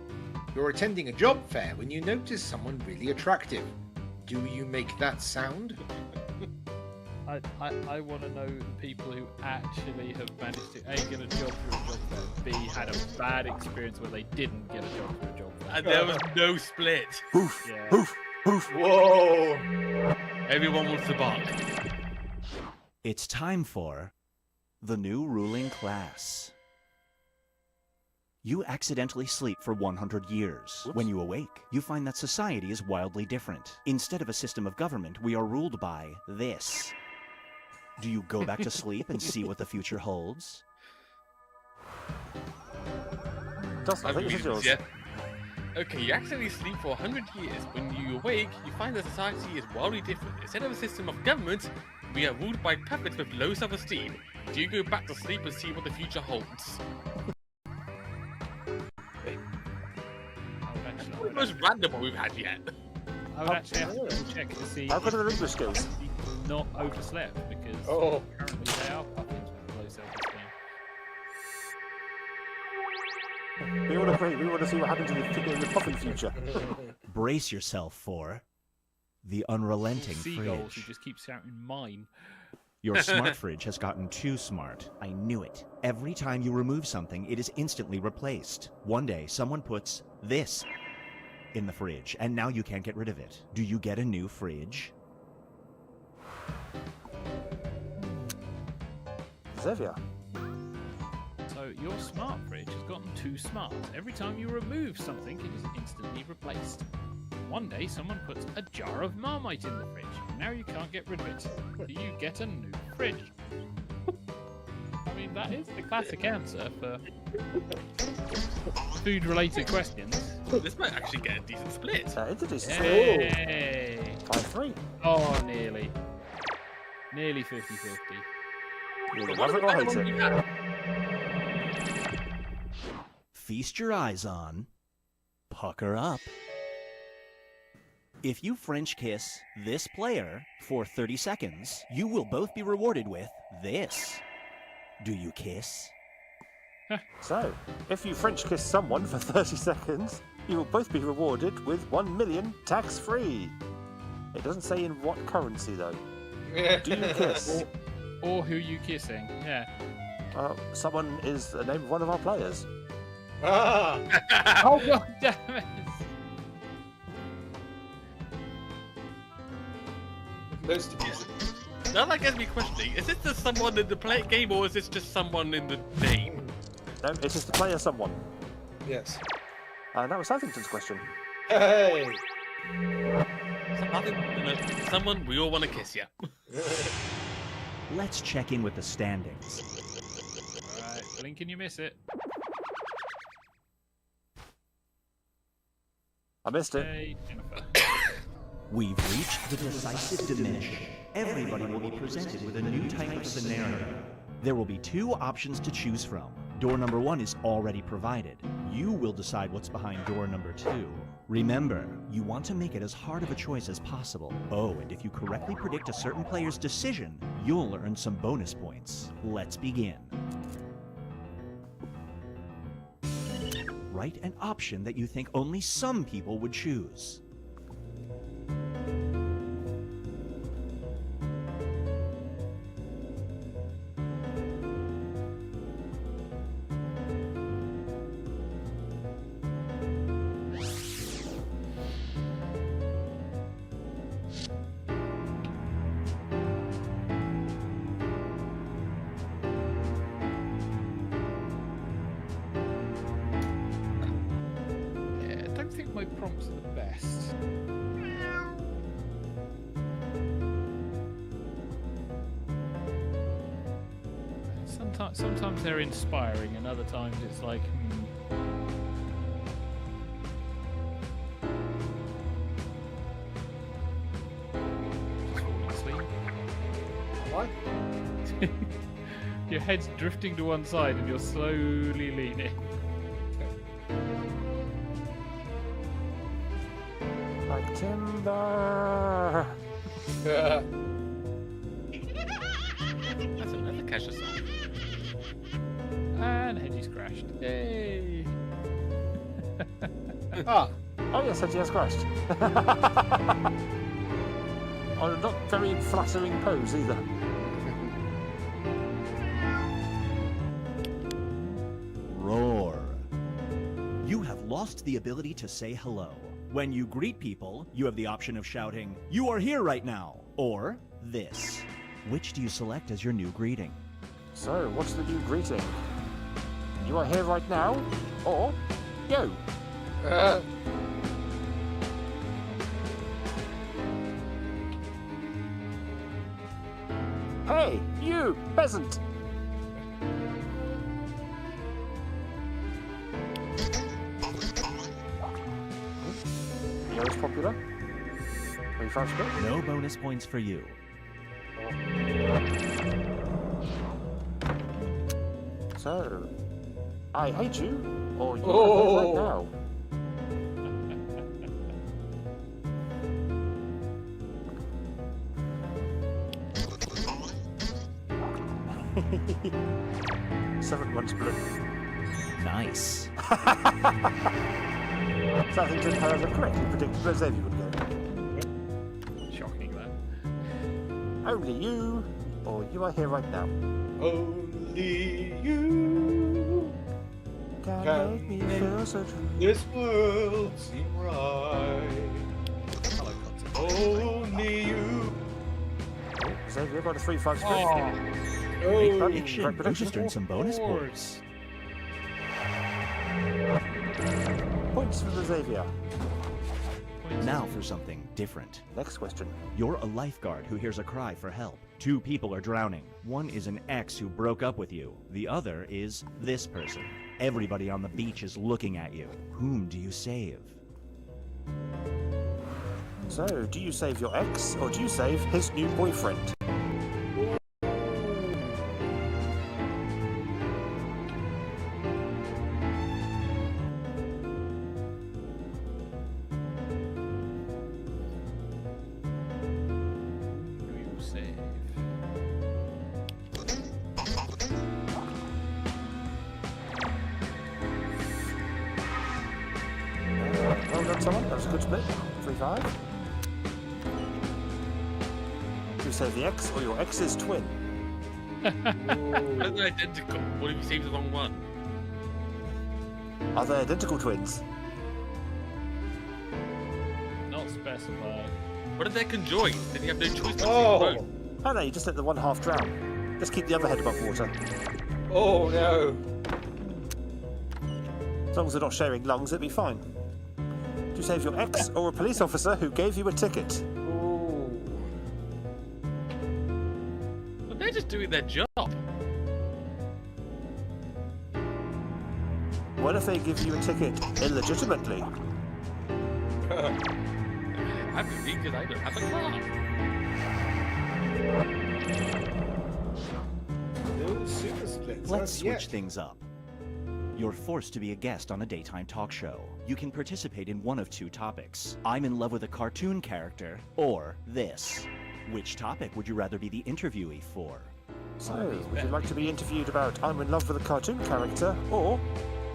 You're attending a job fair when you notice someone really attractive. Do you make that sound? I want to know the people who actually have managed to A, get a job through a job fair, B, had a bad experience where they didn't get a job through a job fair. And there was no split. Poof, Yeah. poof, poof. Whoa! Everyone wants to bark. It's time for the new ruling class. You accidentally sleep for 100 years. Whoops. When you awake, you find that society is wildly different. Instead of a system of government, we are ruled by this. Do you go back to sleep and see what the future holds? Justin, I think this is yours. Yeah. Okay, you accidentally sleep for 100 years. When you awake, you find that society is wildly different. Instead of a system of government, we are ruled by puppets with low self-esteem. Do you go back to sleep and see what the future holds? The most random one we've had yet. I would actually have to double check to see How good are if their English skills? they're not overslept, because Oh. currently they are puppets with low self-esteem. We all agree. We want to see what happens in the puffin future. Brace yourself for the unrelenting Seagulls who fridge. just keep shouting mine. Your smart fridge has gotten too smart. I knew it. Every time you remove something, it is instantly replaced. One day, someone puts this in the fridge, and now you can't get rid of it. Do you get a new fridge? Xavier. So your smart fridge has gotten too smart. Every time you remove something, it is instantly replaced. One day, someone puts a jar of Marmite in the fridge. Now you can't get rid of it. Do you get a new fridge? I mean, that is the classic answer for food-related questions. This might actually get a decent split. It's a decent score. Hey! 5-3. Oh, nearly. Nearly 50-50. You either love it or hate it. Feast your eyes on Pucker Up. If you French kiss this player for 30 seconds, you will both be rewarded with this. Do you kiss? So, if you French kiss someone for 30 seconds, you will both be rewarded with 1 million tax-free. It doesn't say in what currency, though. Do you kiss? Or who you kissing? Yeah. Someone is the name of one of our players. Ah! Oh, God damn it! Most amusing. Now that gets me questioning, is this just someone in the play game or is this just someone in the name? No, it is the player someone. Yes. And that was Southampton's question. Hey! Someone we all want to kiss, yeah. Let's check in with the standings. Alright, blink and you miss it. I missed it. Hey, Jennifer. We've reached the decisive dimension. Everybody will be presented with a new type of scenario. There will be 2 options to choose from. Door number 1 is already provided. You will decide what's behind door number 2. Remember, you want to make it as hard of a choice as possible. Oh, and if you correctly predict a certain player's decision, you'll earn some bonus points. Let's begin. Write an option that you think only some people would choose. Yeah, I don't think my prompts are the best. Sometimes they're inspiring, and other times it's like, Just falling asleep. What? Your head's drifting to one side, and you're slowly leaning. Timber. That's another Kesha song. And Hedgie's crashed. Yay! Oh yes, Hedgie has crashed. On a not very flattering pose either. Roar. You have lost the ability to say hello. When you greet people, you have the option of shouting, "You are here right now," or this. Which do you select as your new greeting? So, what's the new greeting? You are here right now, or yo? Hey, you peasant! Yo's popular. Very fast bit. No bonus points for you. So, I hate you, or you are here right now. Seven months blue. Nice. Southington, however, correctly predicted where Xavier would go. Shocking, that. Only you, or you are here right now. Only you Can Can make me make- feel so true. this world seem right. Only you. Xavier got a 3-5 split. Oh, Prediction. You just earned some bonus points. Points for the Xavier. Now for something different. Next question. You're a lifeguard who hears a cry for help. Two people are drowning. One is an ex who broke up with you. The other is this person. Everybody on the beach is looking at you. Whom do you save? So, do you save your ex, or do you save his new boyfriend? Who you save? Well done, someone. That was a good split. 3-5. Do you save the ex, or your ex's twin? They're identical. What if you saved the wrong one? Are they identical twins? Not specified. What if they're conjoined? Then you have no choice but to Oh. save both. Oh no, you just let the one half drown. Just keep the other head above water. oh no. As long as they're not sharing lungs, it'll be fine. Do you save your ex, or a police officer who gave you a ticket? Oh. But they're just doing their job. What if they give you a ticket illegitimately? I have to be because I don't have a car. No super splits. Let's as switch yet. things up. You're forced to be a guest on a daytime talk show. You can participate in one of two topics. I'm in love with a cartoon character, or this. Which topic would you rather be the interviewee for? So, would you like to be interviewed about I'm in love with a cartoon character, or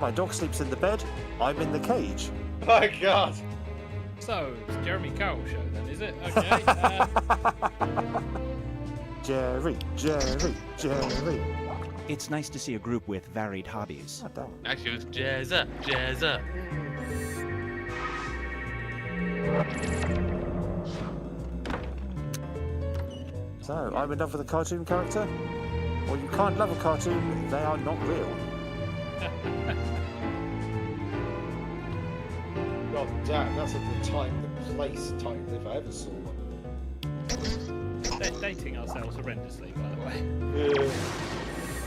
my dog sleeps in the bed, I'm in the cage? My God. So, it's Jeremy Kyle show then, is it? Okay. Jerry, Jerry, Jerry. It's nice to see a group with varied hobbies. Oh, damn. Actually, it was Jazza, Jazza. So, I'm in love with a cartoon character? Or you can't love a cartoon, they are not real. God damn, that's at the time, the place type, if I ever saw one. Dating ourselves horrendously, by the way. Yeah.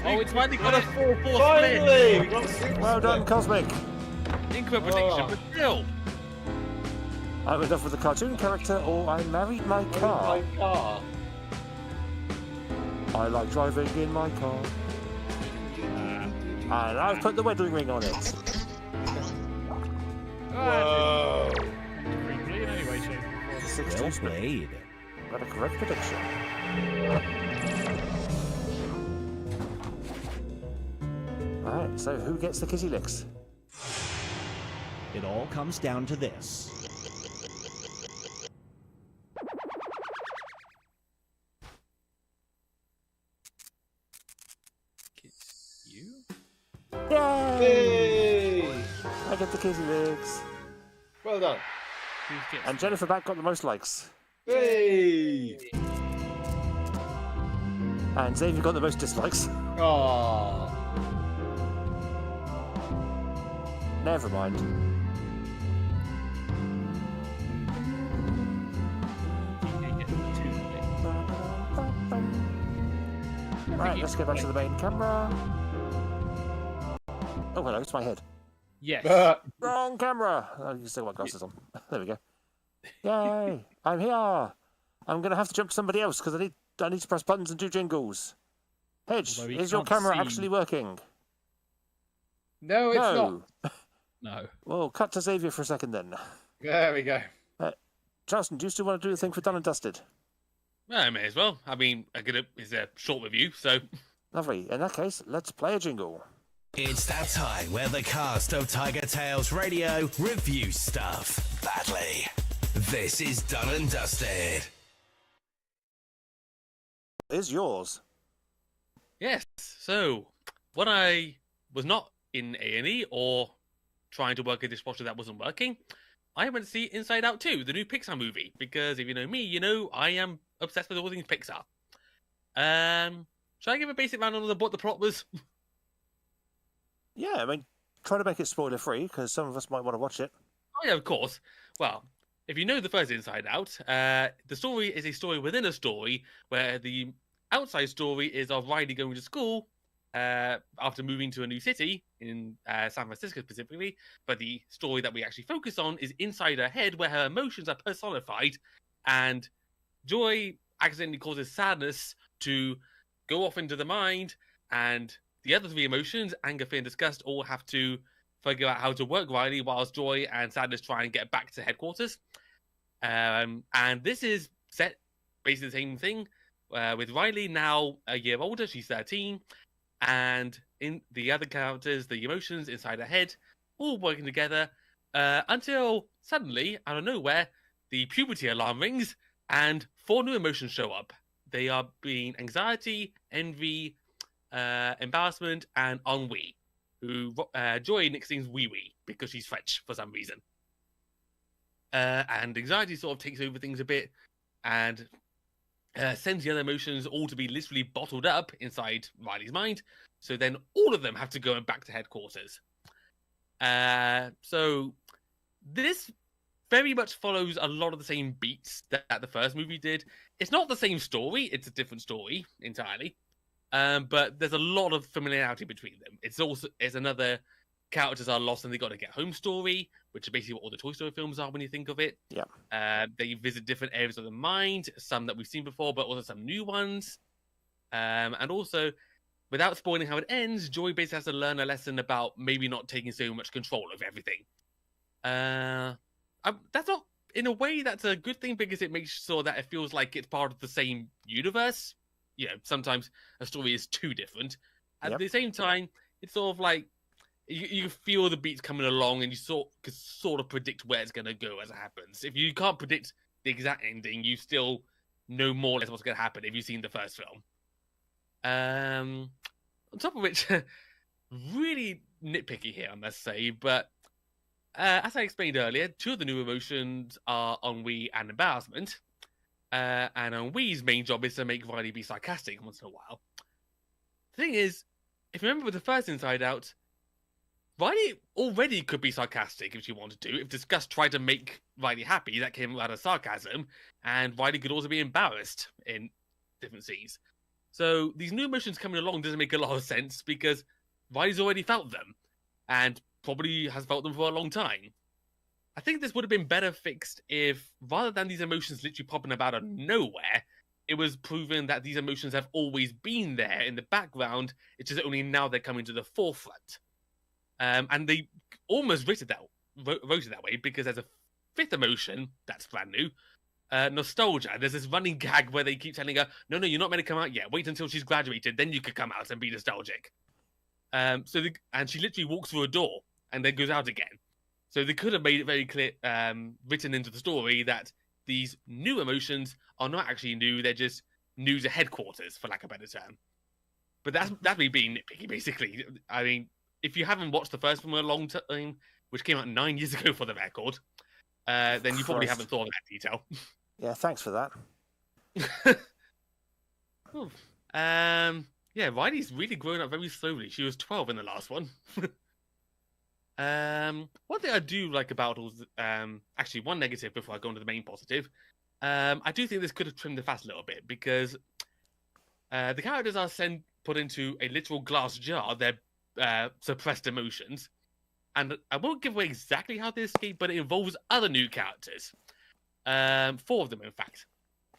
Oh, it's finally got a 4-4 split. Finally! We got a super Well done, split. Cosmic! Incorrect prediction, Oh. but still. I'm in love with a cartoon character, or I married my car. My car. I like driving in my car. And I've put the wedding ring on it. Whoa. Creepily in any way, shape, or 16 Well spin. played. Got a correct prediction. Alright, so who gets the kitty licks? It all comes down to this. You? Yay! Hey! I get the kitty licks. Well done. Who gets And Jennifer Back got the most likes. Hey! And Xavier got the most dislikes. Aww. Never mind. You get 2 licks. Right, let's go back to the main camera. Oh, hello, it's my head. Yes. Wrong camera! Oh, you can still got my glasses on. There we go. Yay! I'm here! I'm going to have to jump to somebody else because I need to press buttons and do jingles. Hedge, Although we is your can't camera see- actually working? No, it's No. No. Well, cut to Xavier for a second then. There we go. Charleston, do you still want to do the thing for Done and Dusted? Well, I may as well. I mean, it's a short review, so Lovely. In that case, let's play a jingle. It's that time where the cast of TigerTails Radio review stuff badly. This is Done and Dusted. Is yours? yes. So when I was not in A&E or trying to work a dishwasher that wasn't working, I went to see Inside Out 2, the new Pixar movie, because if you know me, you know I am obsessed with all things Pixar. Should I give a basic rundown of what the plot was? Yeah, I mean, try to make it spoiler free because some of us might want to watch it. Oh yeah, of course. Well, if you know the first Inside Out, the story is a story within a story where the outside story is of Riley going to school after moving to a new city in San Francisco specifically. But the story that we actually focus on is inside her head where her emotions are personified, and joy accidentally causes sadness to go off into the mind, and the other 3 emotions, anger, fear, and disgust, all have to figure out how to work Riley, whilst joy and sadness try and get back to headquarters. And this is set basically the same thing with Riley now a year older. She's 13, and in the other characters, the emotions inside her head, all working together until suddenly, out of nowhere, the puberty alarm rings and 4 new emotions show up. They are being anxiety, envy, embarrassment, and ennui. Who Joy nicknames Wee Wee because she's French for some reason. And anxiety sort of takes over things a bit and sends the other emotions all to be literally bottled up inside Riley's mind. So then all of them have to go back to headquarters. So this very much follows a lot of the same beats that the first movie did. It's not the same story, it's a different story entirely. But there's a lot of familiarity between them. It's another characters are lost and they got to get home story, which is basically what all the Toy Story films are when you think of it. Yeah. They visit different areas of the mind, some that we've seen before, but also some new ones. And also, without spoiling how it ends, Joy basically has to learn a lesson about maybe not taking so much control of everything. That's not, in a way, that's a good thing because it makes sure that it feels like it's part of the same universe. You know, sometimes a story is too different. At the same time, it's sort of like you feel the beats coming along and you can sort of predict where it's going to go as it happens. If you can't predict the exact ending, you still know more or less what's going to happen if you've seen the first film. On top of which, really nitpicky here, I must say, but as I explained earlier, 2 of the new emotions are ennui and embarrassment. And ennui's main job is to make Riley be sarcastic once in a while. The thing is, if you remember with the first Inside Out, Riley already could be sarcastic if she wanted to. If disgust tried to make Riley happy, that came out of sarcasm, and Riley could also be embarrassed in different scenes. So these new emotions coming along doesn't make a lot of sense because Riley's already felt them, and probably has felt them for a long time. I think this would have been better fixed if, rather than these emotions literally popping up out of nowhere, it was proven that these emotions have always been there in the background. It's just only now they're coming to the forefront. And they almost wrote it that way because there's a 5th emotion that's brand new, nostalgia. There's this running gag where they keep telling her, no, you're not meant to come out yet. Wait until she's graduated, then you could come out and be nostalgic. And she literally walks through a door and then goes out again. So they could have made it very clear, written into the story, that these new emotions are not actually new. They're just new to headquarters, for lack of a better term. But that's me being nitpicky, basically. I mean, if you haven't watched the first one in a long time, which came out 9 years ago for the record, then you probably haven't thought of that detail. Yeah, thanks for that. Yeah, Riley's really grown up very slowly. She was 12 in the last one. One thing I do like about actually one negative before I go into the main positive, I do think this could have trimmed the fat a little bit, because the characters are put into a literal glass jar, their suppressed emotions, and I won't give away exactly how they escape, but it involves other new characters. 4 of them, in fact.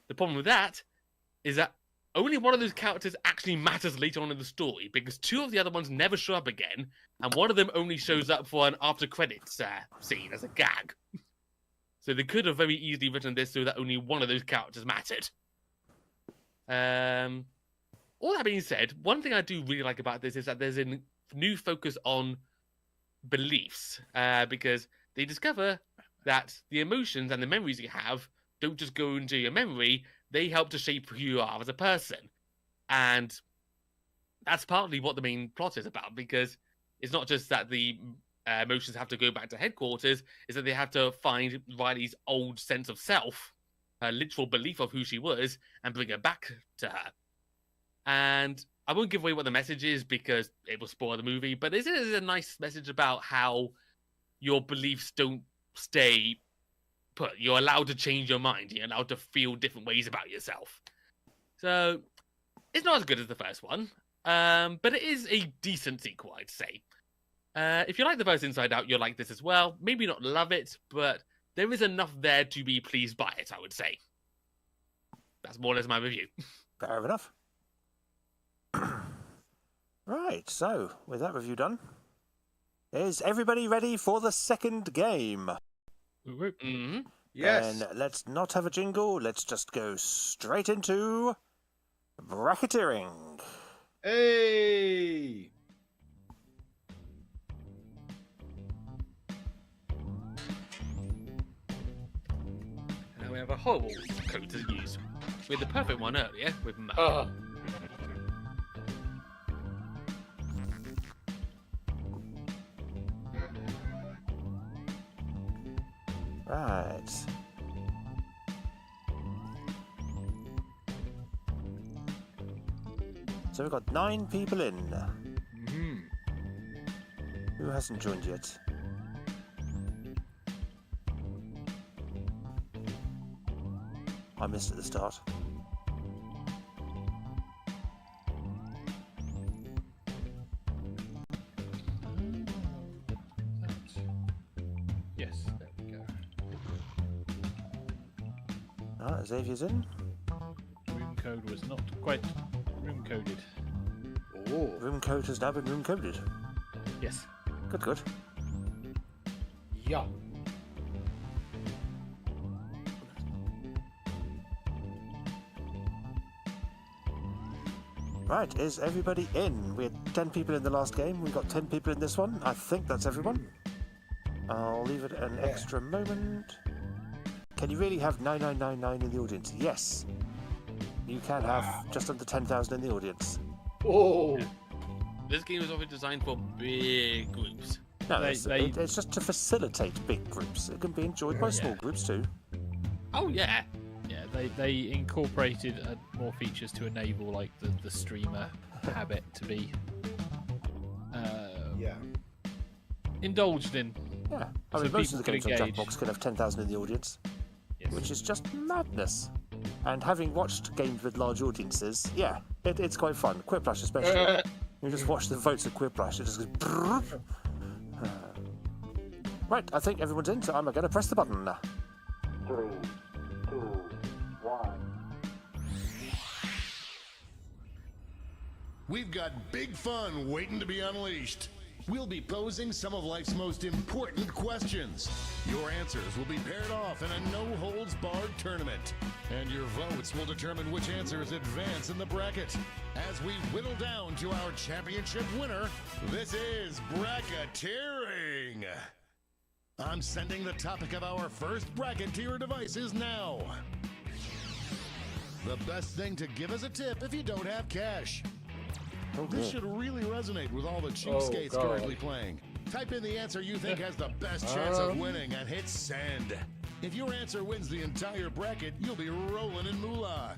The problem with that is that only one of those characters actually matters later on in the story, because 2 of the other ones never show up again, and one of them only shows up for an after-credits scene as a gag. So they could have very easily written this so that only one of those characters mattered. All that being said, one thing I do really like about this is that there's a new focus on beliefs, because they discover that the emotions and the memories you have don't just go into your memory, they help to shape who you are as a person. And that's partly what the main plot is about, because it's not just that the emotions have to go back to headquarters, it's that they have to find Riley's old sense of self, her literal belief of who she was, and bring it back to her. And I won't give away what the message is because it will spoil the movie, but this is a nice message about how your beliefs don't stay put. You're allowed to change your mind. You're allowed to feel different ways about yourself. So it's not as good as the first one, but it is a decent sequel, I'd say. If you like the first Inside Out, you'll like this as well. Maybe not love it, but there is enough there to be pleased by it, I would say. That's more or less my review. Fair enough. Right, so with that review done, is everybody ready for the second game? Mm-hmm. Yes. And let's not have a jingle, let's just go straight into bracketeering. Hey! Now we have a horrible code to use. We had the perfect one earlier with Mo. Right. So we've got 9 people in. Mm-hmm. Who hasn't joined yet? I missed at the start. Yes, there we go. Ah, Xavier's in. Room code was not quite room coded. Oh. Room code has now been room coded. Yes. Good, good. Yeah. Right, is everybody in? We had 10 people in the last game. We've got 10 people in this one. I think that's everyone. I'll leave it an extra moment. Can you really have 9999 in the audience? Yes. You can have just under 10,000 in the audience. Oh. This game is already designed for big groups. No, it's just to facilitate big groups. It can be enjoyed by small groups too. Oh, yeah. Yeah, they incorporated more features to enable like the streamer habit to be indulged in. Yeah, I So mean most people of the games can on engage. Jackbox can have 10,000 in the audience, Yes. which is just madness. And having watched games with large audiences, yeah, it's quite fun. Quiplash especially. You just watch the votes at Quiplash, it just goes. Brrr. Right, I think everyone's in, so I'm going to press the button. 3, 2, 1. We've got big fun waiting to be unleashed. we'll be posing some of life's most important questions. Your answers will be paired off in a no-holds-barred tournament. And your votes will determine which answers advance in the bracket. As we whittle down to our championship winner, this is bracketeering. I'm sending the topic of our first bracket to your devices now. The best thing to give us a tip if you don't have cash. This should really resonate with all the cheapskates currently playing. Type in the answer you think has the best chance of winning and hit send. If your answer wins the entire bracket, you'll be rolling in moolah.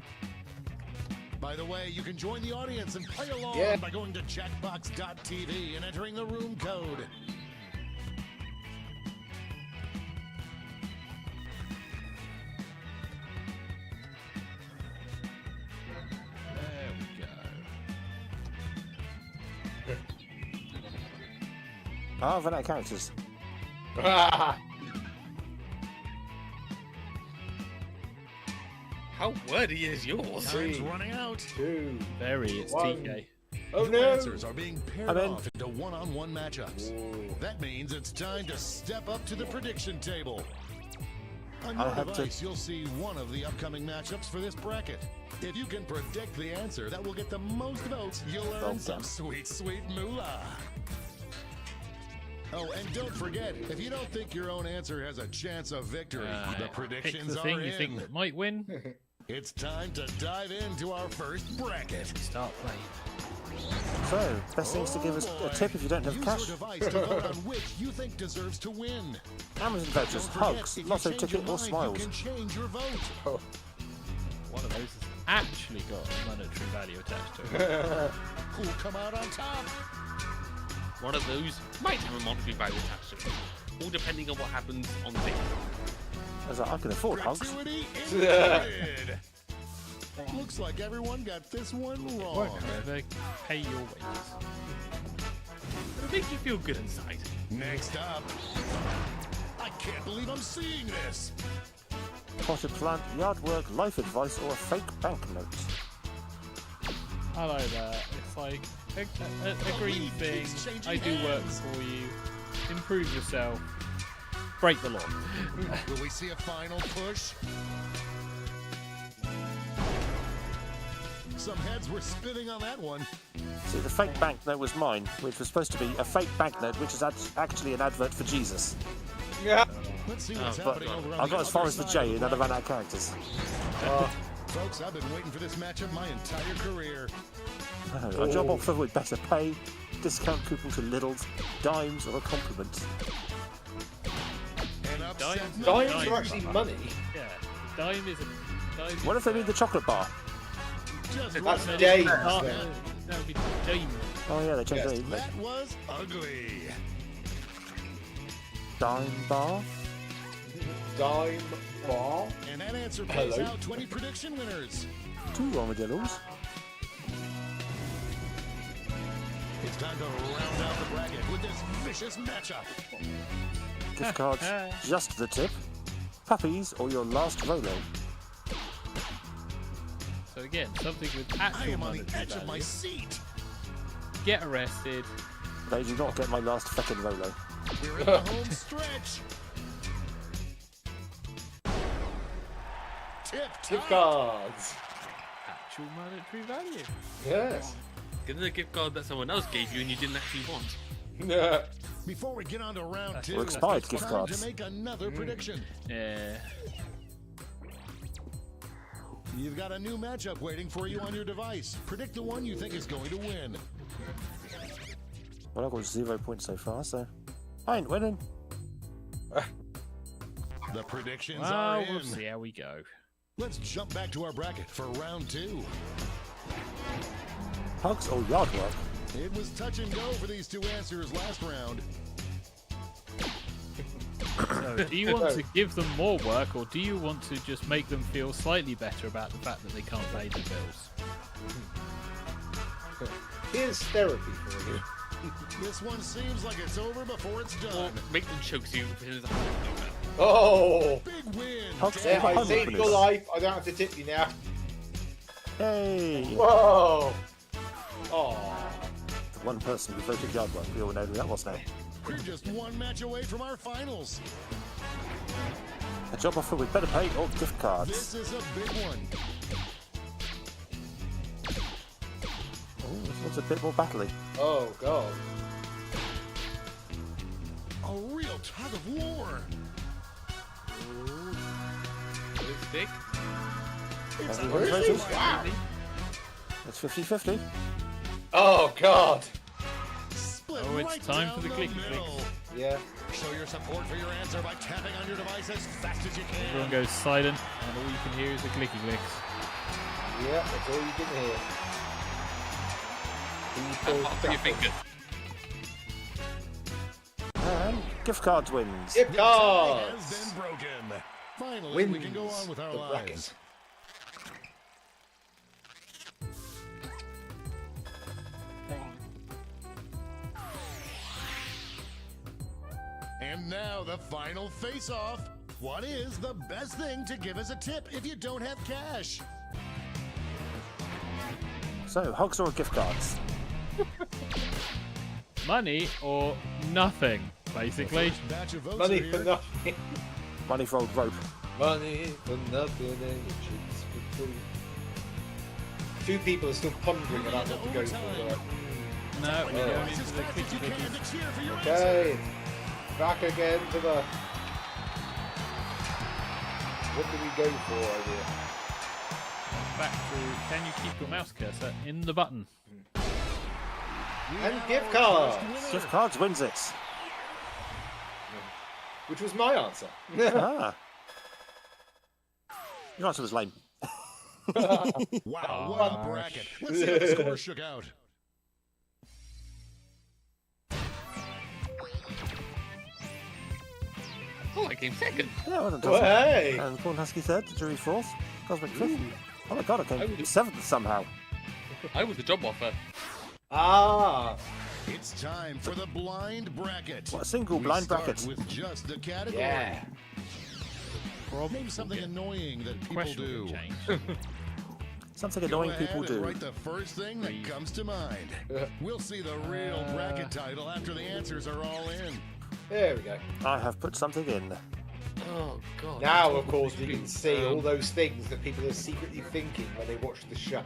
By the way, you can join the audience and play along by going to jackbox.tv and entering the room code. Ah, I've run out of characters. How wordy is yours? Time's running out. 2. Very, it's One. TK. Oh Your no! answers are being paired off into one-on-one matchups. That means it's time to step up to the prediction table. On your device, you'll see one of the upcoming matchups for this bracket. If you can predict the answer that will get the most votes, you'll earn some sweet, sweet moolah. Oh, and don't forget, if you don't think your own answer has a chance of victory, the predictions pick the are thing in. you think that might win. It's time to dive into our first bracket. Start playing. So, best things to give us a tip if you don't have Use cash. your device to vote on which you think deserves to win. Amazon vouchers, Don't forget, hugs, if you lotto change ticket, your or mind, smiles. You can change your vote. One of those has actually got a monetary value attached to it. Who'll come out on top? One of those might have a monetary value attached to it, all depending on what happens on the day. I was like, I can afford hugs. Gratuity included. Looks like everyone got this one wrong. However, pay your wages. It'll make you feel good inside. Next up, I can't believe I'm seeing this. Potted plant, yard work, life advice, or a fake banknote. I like that. It's like a green thing. I do work for you. Improve yourself. Break the law. Will we see a final push? Some heads were spinning on that one. See, the fake banknote was mine, which was supposed to be a fake banknote, which is actually an advert for Jesus. Yeah. Let's see what's But happening over on I the got as far other as the side J of and then I ran out of characters. Folks, I've been waiting for this matchup my entire career. A job offer with better pay, discount coupon to Lidl's, dimes, or a compliment. An upset Dimes Dime. are actually money. Yeah, dime is a dime. What if they mean the chocolate bar? just That's like days. Oh, then. that would be dime. Oh yeah, they changed Yes. their name. that was ugly. Dime bar? Dime bar. And that answer pays Hello. out 20 prediction winners. 2 armadillos. It's time to round out the bracket with this vicious matchup. Gift cards, just the tip. Puppies, or your last Rolo. So again, something with I actual am on the monetary edge of my value. seat. Get arrested. They do not get my last feckin' Rolo. We're in the home stretch. Tip Gift top. cards. Actual monetary value. Yes. Get a gift card that someone else gave you and you didn't actually want. Yeah. Before we get on to round 2, Or expired it's gift time cards. to make another prediction. Yeah. You've got a new matchup waiting for you on your device. Predict the one you think is going to win. Well, I've got 0 points so far, so I ain't winning. The predictions are Well, in. we'll see how we go. Let's jump back to our bracket for round 2. Hugs or yard work? It was touch and go for these two answers last round. So, do you want to give them more work, or do you want to just make them feel slightly better about the fact that they can't pay the bills? Here's therapy for you. This one seems like it's over before it's Or done. make them choke you because Oh! Big win. Hugs Yeah, I home saved openers. your life. I don't have to tip you now. Hey! Whoa! Oh. one person who voted yard work. We all know who that was now. We're just one match away from our finals. A job offer with better pay or gift cards. This is a big one. Oh, this one's a bit more battly. Oh, God. A real tug of war. It's big. Everyone's voted. Wow. It's 50-50. Oh, God. Split Oh, it's right time down for the the clicky middle. clicks. Yeah. Show your support for your answer by tapping on your device as fast as you Everyone can. goes silent, and all you can hear is the clicky clicks. Yeah, that's all you can hear. People Up to your tapping. fingers. And gift cards wins. Gift Tie cards. has been broken. Finally, Wins we can go on with our the lives. bracket. And now the final face-off. What is the best thing to give as a tip if you don't have cash? So, hogs or gift cards? Money or nothing, basically. First batch of votes Money are for here. nothing. Money for old rope. Money for nothing and chicks for free. Two people are still pondering about what to go for. They're like, No, we're going As into the fast as clicky you can clickies. to cheer for your answer. okay. Back again to the... What do we go for idea? Back to, can you keep your mouse cursor in the button? We And have gift our cards. first winner. Gift cards wins it. Which was my answer. Ah. Your answer was lame. Wow, what a bracket. Let's see how the score shook out. Oh, I came second. Yeah, well done, Well, Dawson. hey. And Corn Husky third, Jury fourth, Cosmic fifth. Oh my god, I I came would- seventh somehow. I was the job offer. Ah. It's time for the blind bracket. What, a single We blind start bracket? with just the category. Yeah. Name something annoying that people Question do. will change. Something Go annoying ahead people and do. write the first thing that comes to mind. We'll see the real bracket title after the answers are all in. There we go. I have put something in. Oh, God. Now, of course, we can see all those things that people are secretly thinking when they watch the show.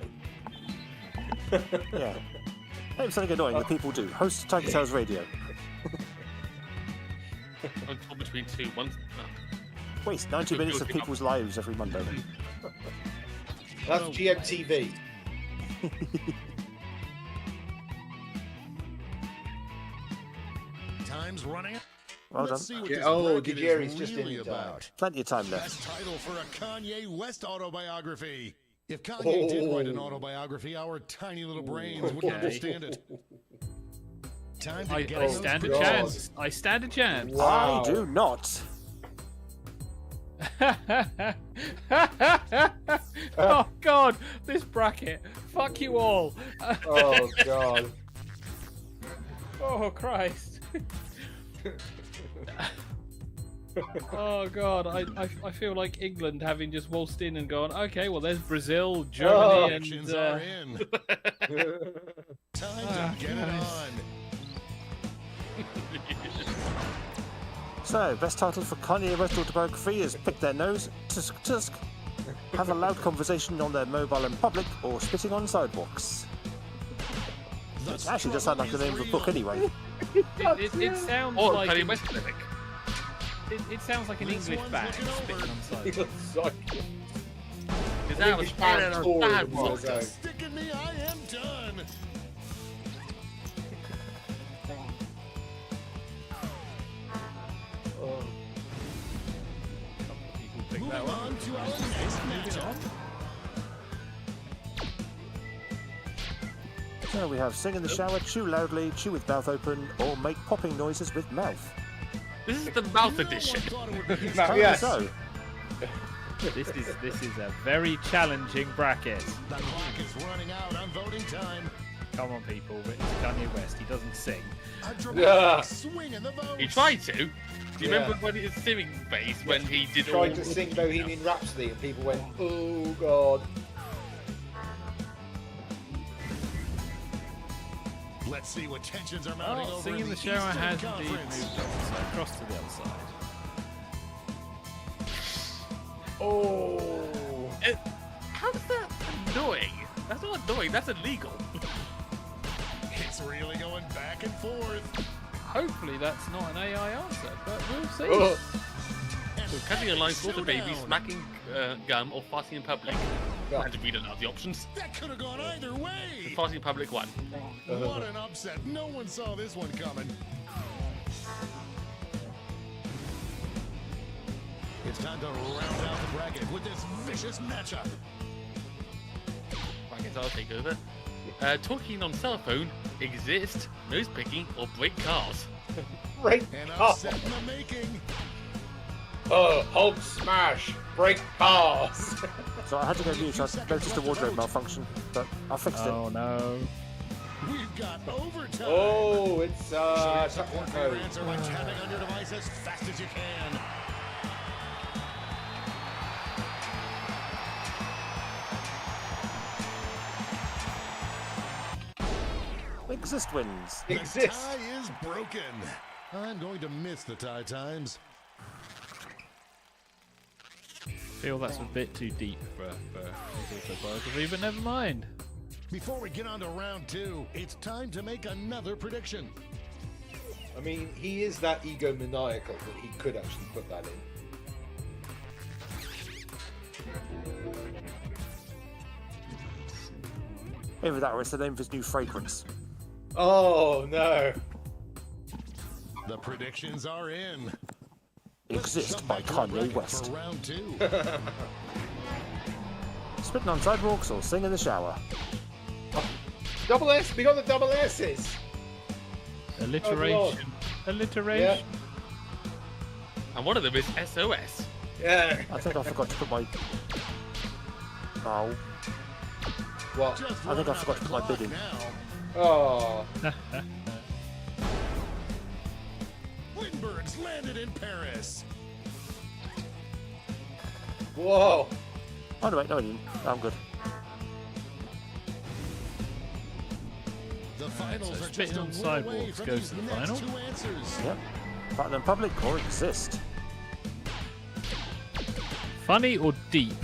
Yeah. Name something annoying that people do. Host TigerTails Radio. I'm torn between two. One. Waste 90 minutes of people's lives every Monday. That's GMTV. Time's running. Well Let's done. see what Yeah, this oh, bracket Digeri's is just in really in time. about. Plenty of time left. Best title for a Kanye West autobiography. If Kanye did write an autobiography, our tiny little brains wouldn't Okay. understand it. Time to I get those stand a God. chance. I stand a chance. Wow. I do not. Oh god, this bracket. Fuck you all. Oh, God. Oh Christ. Oh god, I feel like England having just waltzed in and gone, okay, well there's Brazil, Germany, Actions and are in. Time to get it on. So, best title for Kanye West autobiography is Pick Their Nose, Tusk Tusk, Have a Loud Conversation on Their Mobile in Public, or Spitting on Sidewalks. It actually does sound like the name of a book anyway. it sounds Or like Kanye West Clinic. it sounds like an This English one's band looking over. spitting on sides. Because that was English band bad. touring Bad a while rock. ago. Stick in me, I am done. People pick Moving that one. on to our next matchup. So we have Sing in the Shower, Chew Loudly, Chew with Mouth Open, or Make Popping Noises with Mouth. This is the mouth No one edition. thought it would be easy. Now, yes. So, This is a very challenging bracket. The clock is running out on voting time. Come on, people. It's Kanye West. He doesn't sing. A dramatic Yeah. swing in the vote. He tried to. Do you Yeah. remember when his singing face when he did all? Tried to sing Bohemian Rhapsody and people went, oh, God. Let's see what tensions are mounting over Singing in the the shower Eastern has indeed Conference. moved on, so across to the other side. Oh. How's that annoying? That's not annoying, that's illegal. It's really going back and forth. Hopefully that's not an AI answer, but we'll see. Oh. And Cutting a line epic for the baby, showdown. smacking gum, or farting in public. Yeah. And we don't have the options. That could have gone either way. Farting in public one. What an upset. No one saw this one coming. It's time to round out the bracket with this vicious matchup. I guess I'll take over. Talking on cell phone, exist, nose picking, or break cars. Break An cars. upset in the making. Hulk smash. Break cars. So I had to go mute. I noticed a wardrobe malfunction, but I fixed it. Oh no. We've got overtime. Oh, it's Show your support for your code. answer by tapping on your device as fast as you can. Exist wins. The Exist. tie is broken. I'm going to miss the tie times. Feel that's a bit too deep for autobiography, but never mind. Before we get on to round two, it's time to make another prediction. I mean, he is that egomaniacal that he could actually put that in. Either that or it's the name of his new fragrance. Oh no. The predictions are in. Exist Jump by back to our Kanye bracket West. For round two. Spitting on sidewalks or sing in the shower. Double S. We got the double S's. Alliteration. Alliteration. And one of them is SOS. Yeah. I think I forgot to put my... Oh. What? Just I think I run forgot out to the put my bid clock in. now. Oh. Lindbergh's landed in Paris. Whoa. Oh, no, wait, no, I didn't. I'm good. The finals So are spitting just a on win sidewalks away from goes these to the next final. two answers. Yep. Button in public or exist. Funny or deep?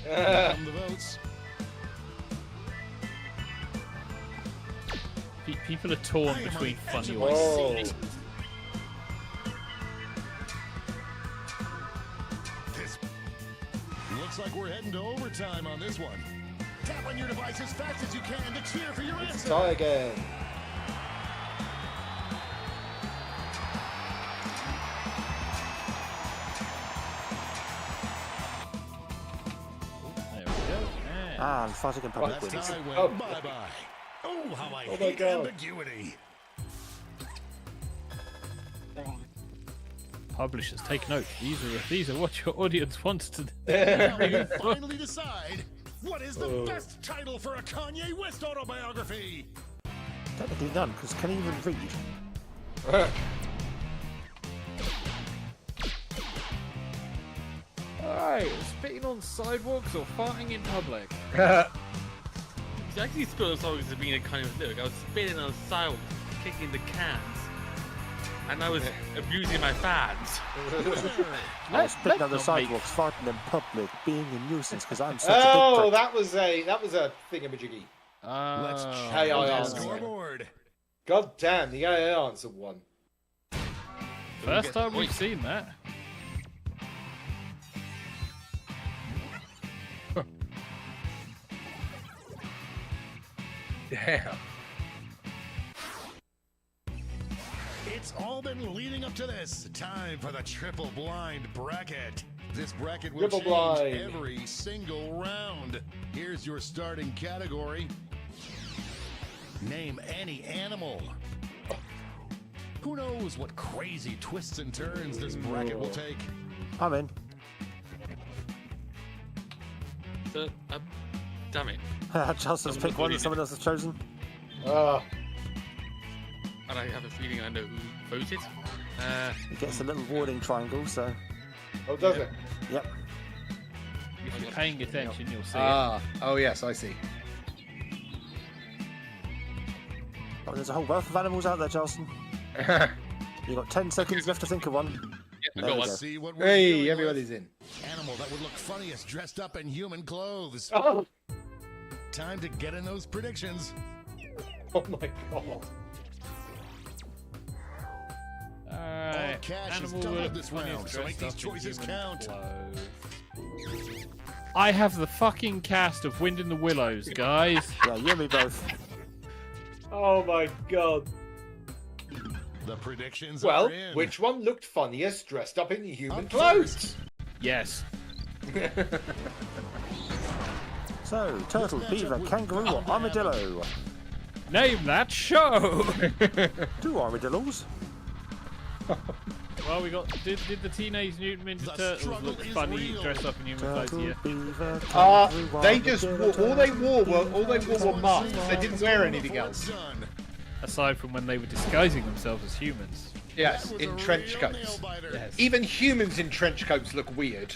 Come the votes. People are torn I am between on the edge funny of or my Whoa. seat. This looks like we're heading to overtime on this one. Tap on your device as fast as you can to cheer for your It's answer. tie again. There we go. And fighting in public That wins. tie went Oh. bye-bye. Oh, how I Oh my hate God. ambiguity. Publishers, take note. These are what your audience wants to. Now we finally decide what is the best title for a Kanye West autobiography. Technically none, because can he even read? Alright, spitting on sidewalks or farting in public? It's actually spitting on songs as being a kind of lyric. I was spitting on sidewalks, kicking the cans. And I was abusing my fans. I was spitting on the let's not make- sidewalks, farting in public, being a nuisance because I'm such a Oh, big prick. that was a thingamajiggy. Let's check Hey, I the answer. scoreboard. God damn, the AA answer one. First time we've seen that. Damn. It's all been leading up to this. Time for the triple blind bracket. This bracket will Triple change blind. every single round. Here's your starting category. Name any animal. Who knows what crazy twists and turns this bracket will take? I'm in. So, damn it. Chelsea's picked one that someone else has chosen. Ah. And I have a feeling I know who voted. It gets a little warning triangle, so Oh, does it? yep. If you're paying attention, you'll see it. Ah. Oh, yes, I see. But there's a whole wealth of animals out there, Charleston. You've got 10 seconds left to think of one. Yeah, There go we on. go. See what we're Hey, dealing everybody's with. in. Animal that would look funniest dressed up in human clothes. Oh, Time to get in those predictions. oh my god. Alright. All cash is Animal doubled with this funniest round, so make dressed these up in choices human count. clothes. I have the fucking cast of Wind in the Willows, guys. Yeah, you and me both. Oh my god. The predictions Well, are in. which one looked funniest dressed up in human Up clothes? Yes. So, turtle, This beaver, matchup was kangaroo, or bound to armadillo? Name that show. Two armadillos. Well, we got. Did the Teenage Mutant Ninja The Turtles struggle look is funny real. dressed up in human clothes? Turtle, Yeah. beaver, kangaroo, They just armadillo, all they wore were turtle, masks. They didn't wear anything Before it's else. done. Aside from when they were disguising themselves as humans. Yes, That was in a trench real coats. nail-biter. Yes. Even humans in trench coats look weird.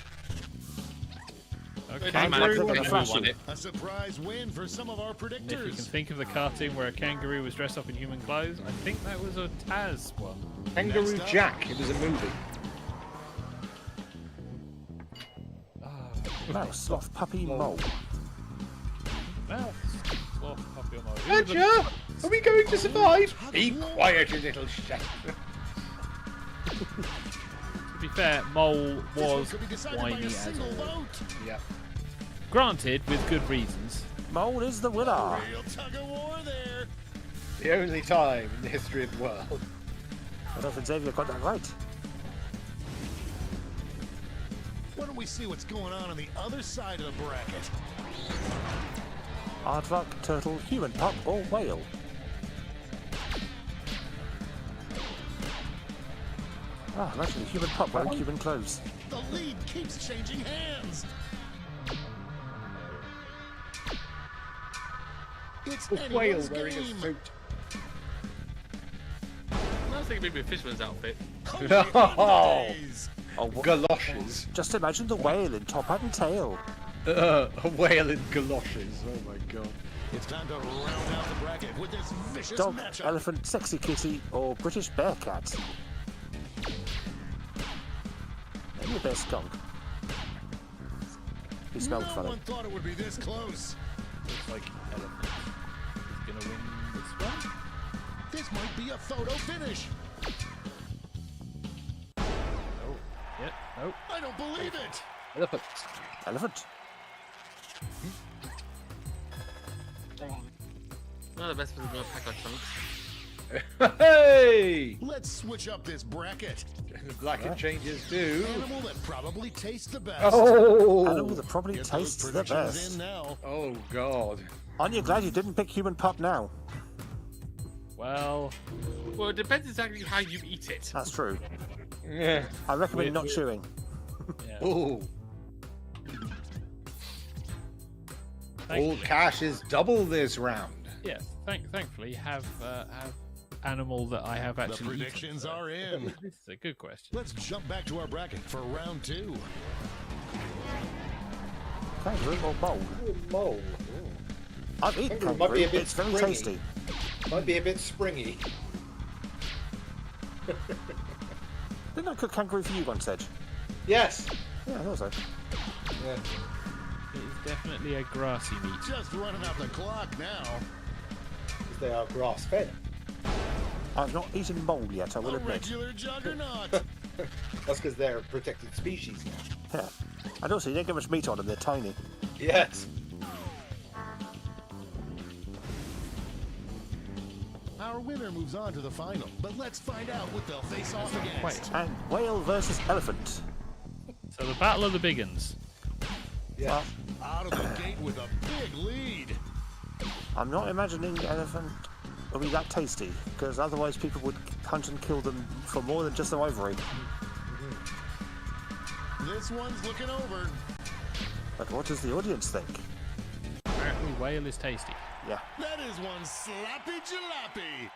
Okay. It doesn't matter. Kangaroo Who with a won flashy. it? A surprise win for some of our And if you can predictors. think of the cartoon where a kangaroo was dressed up in human clothes, I think that was a Taz one. Kangaroo Next up. Jack. It was a movie. Mouse, sloth, puppy, mole. Mouse, sloth, puppy, or mole. Who were the- Roger, are we going to survive? Be quiet, you little shit. To be fair, mole This one was could be decided by whiny a as single all. vote. Yeah. Granted, with good reasons. Mole is the winner. Real tug of war there. The only time in the history of the world. I don't think Xavier got that right. Why don't we see what's going on the other side of the bracket? Aardvark, turtle, human pup, or whale? Ah, imagine a human pup wearing human clothes. The lead keeps changing hands. It's A whale anyone's wearing a game. suit. I was thinking maybe a fisherman's outfit. Holy No. holidays. Oh, what? Galoshes. Just imagine the whale in top hat and tail. A whale in galoshes. Oh my god. It's time to round out the bracket with this vicious Dog, matchup. elephant, sexy kitty, or British bear cat? Maybe a bear skunk. He No smelled funny. one thought it would be this close. Looks like elephant is gonna win this one. This might be a photo finish. Oh, yeah, nope. I don't believe it. Elephant. Elephant. Not the best person to pack our trunks. Hey! Let's switch up this bracket. The bracket changes too. Animal that probably tastes the best. Oh! Animal that probably Get those tastes the predictions best. in now. Oh god. Aren't you glad you didn't pick human pup now? Well, Well, it depends exactly how you eat it. That's true. Yeah. I recommend Weird, not weird. chewing. yeah. Oh. All Thankfully, cash is double this round. yes, thankfully have animal that I have The actually eaten, predictions so are in. This is a good question. Let's jump back to our bracket for round 2. Kangaroo or mole? Mole. I've eaten Kangaroo might be kangaroo. a bit It's very springy. tasty. Might be a bit springy. Didn't I cook kangaroo for you once, Edge? Yes. Yeah, I thought so. Yeah. It is definitely a grassy meat. Just running out the clock now. Because they are grass fed. I've not eaten mole yet, I will A admit. regular juggernaut. That's because they're a protected species now. Yeah. And also, you don't get much meat on them, they're tiny. Yes. Our winner moves on to the final, but let's find out what they'll face off against. And whale versus elephant. So the battle of the big uns. Yeah. Out of the gate with a big lead. I'm not imagining elephant will be that tasty, because otherwise people would hunt and kill them for more than just the ivory. This one's looking over. But what does the audience think? Apparently, whale is tasty. Yeah. That is one slappy jalopy.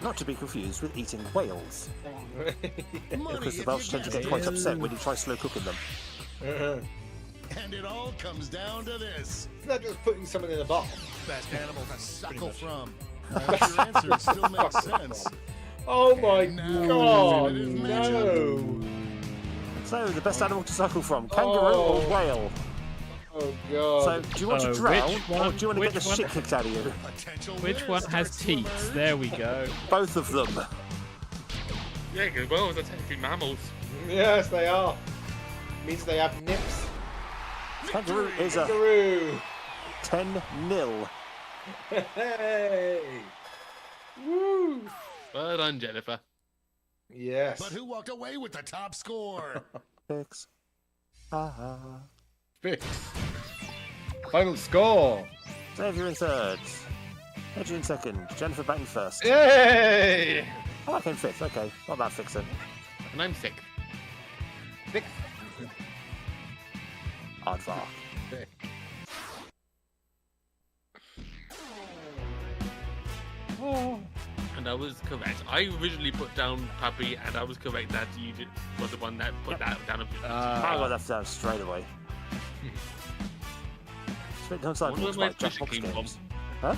Not to be confused with eating whales, Money because the if Welsh you tend to got get it. quite upset when you try slow cooking them. And it all comes down to this. Isn't that just putting someone in a box? Best animal to suckle from. Your answer still makes sense. Oh my Now, god! definitive No! So, the best animal to suckle from, kangaroo or whale? Oh god! So, do you want to which drown, or one- do you want to get the which one- shit kicked out of you? Potential Which winner one has starts teeth? first. There we go. Both of them. Yeah, because whales are technically mammals. Yes, they are. Means they have nips. Kangaroo is a Kangaroo! 10-0. Hey! Woo! Well done, Jennifer. Yes. But who walked away with the top score? Fix. Ah. Fix. Final score. Xavier in third. Edgy in second. Jennifer back in first. Yay! Oh, I came fifth. Okay, not bad fixing. And I'm sick. Fix. Aardvark. And I was correct. I originally put down Puppy, and I was correct that you was the one that put that down. I got left down straight away. Straight down I side wonder walks where by my inspiration Jackbox came from. Games. Huh?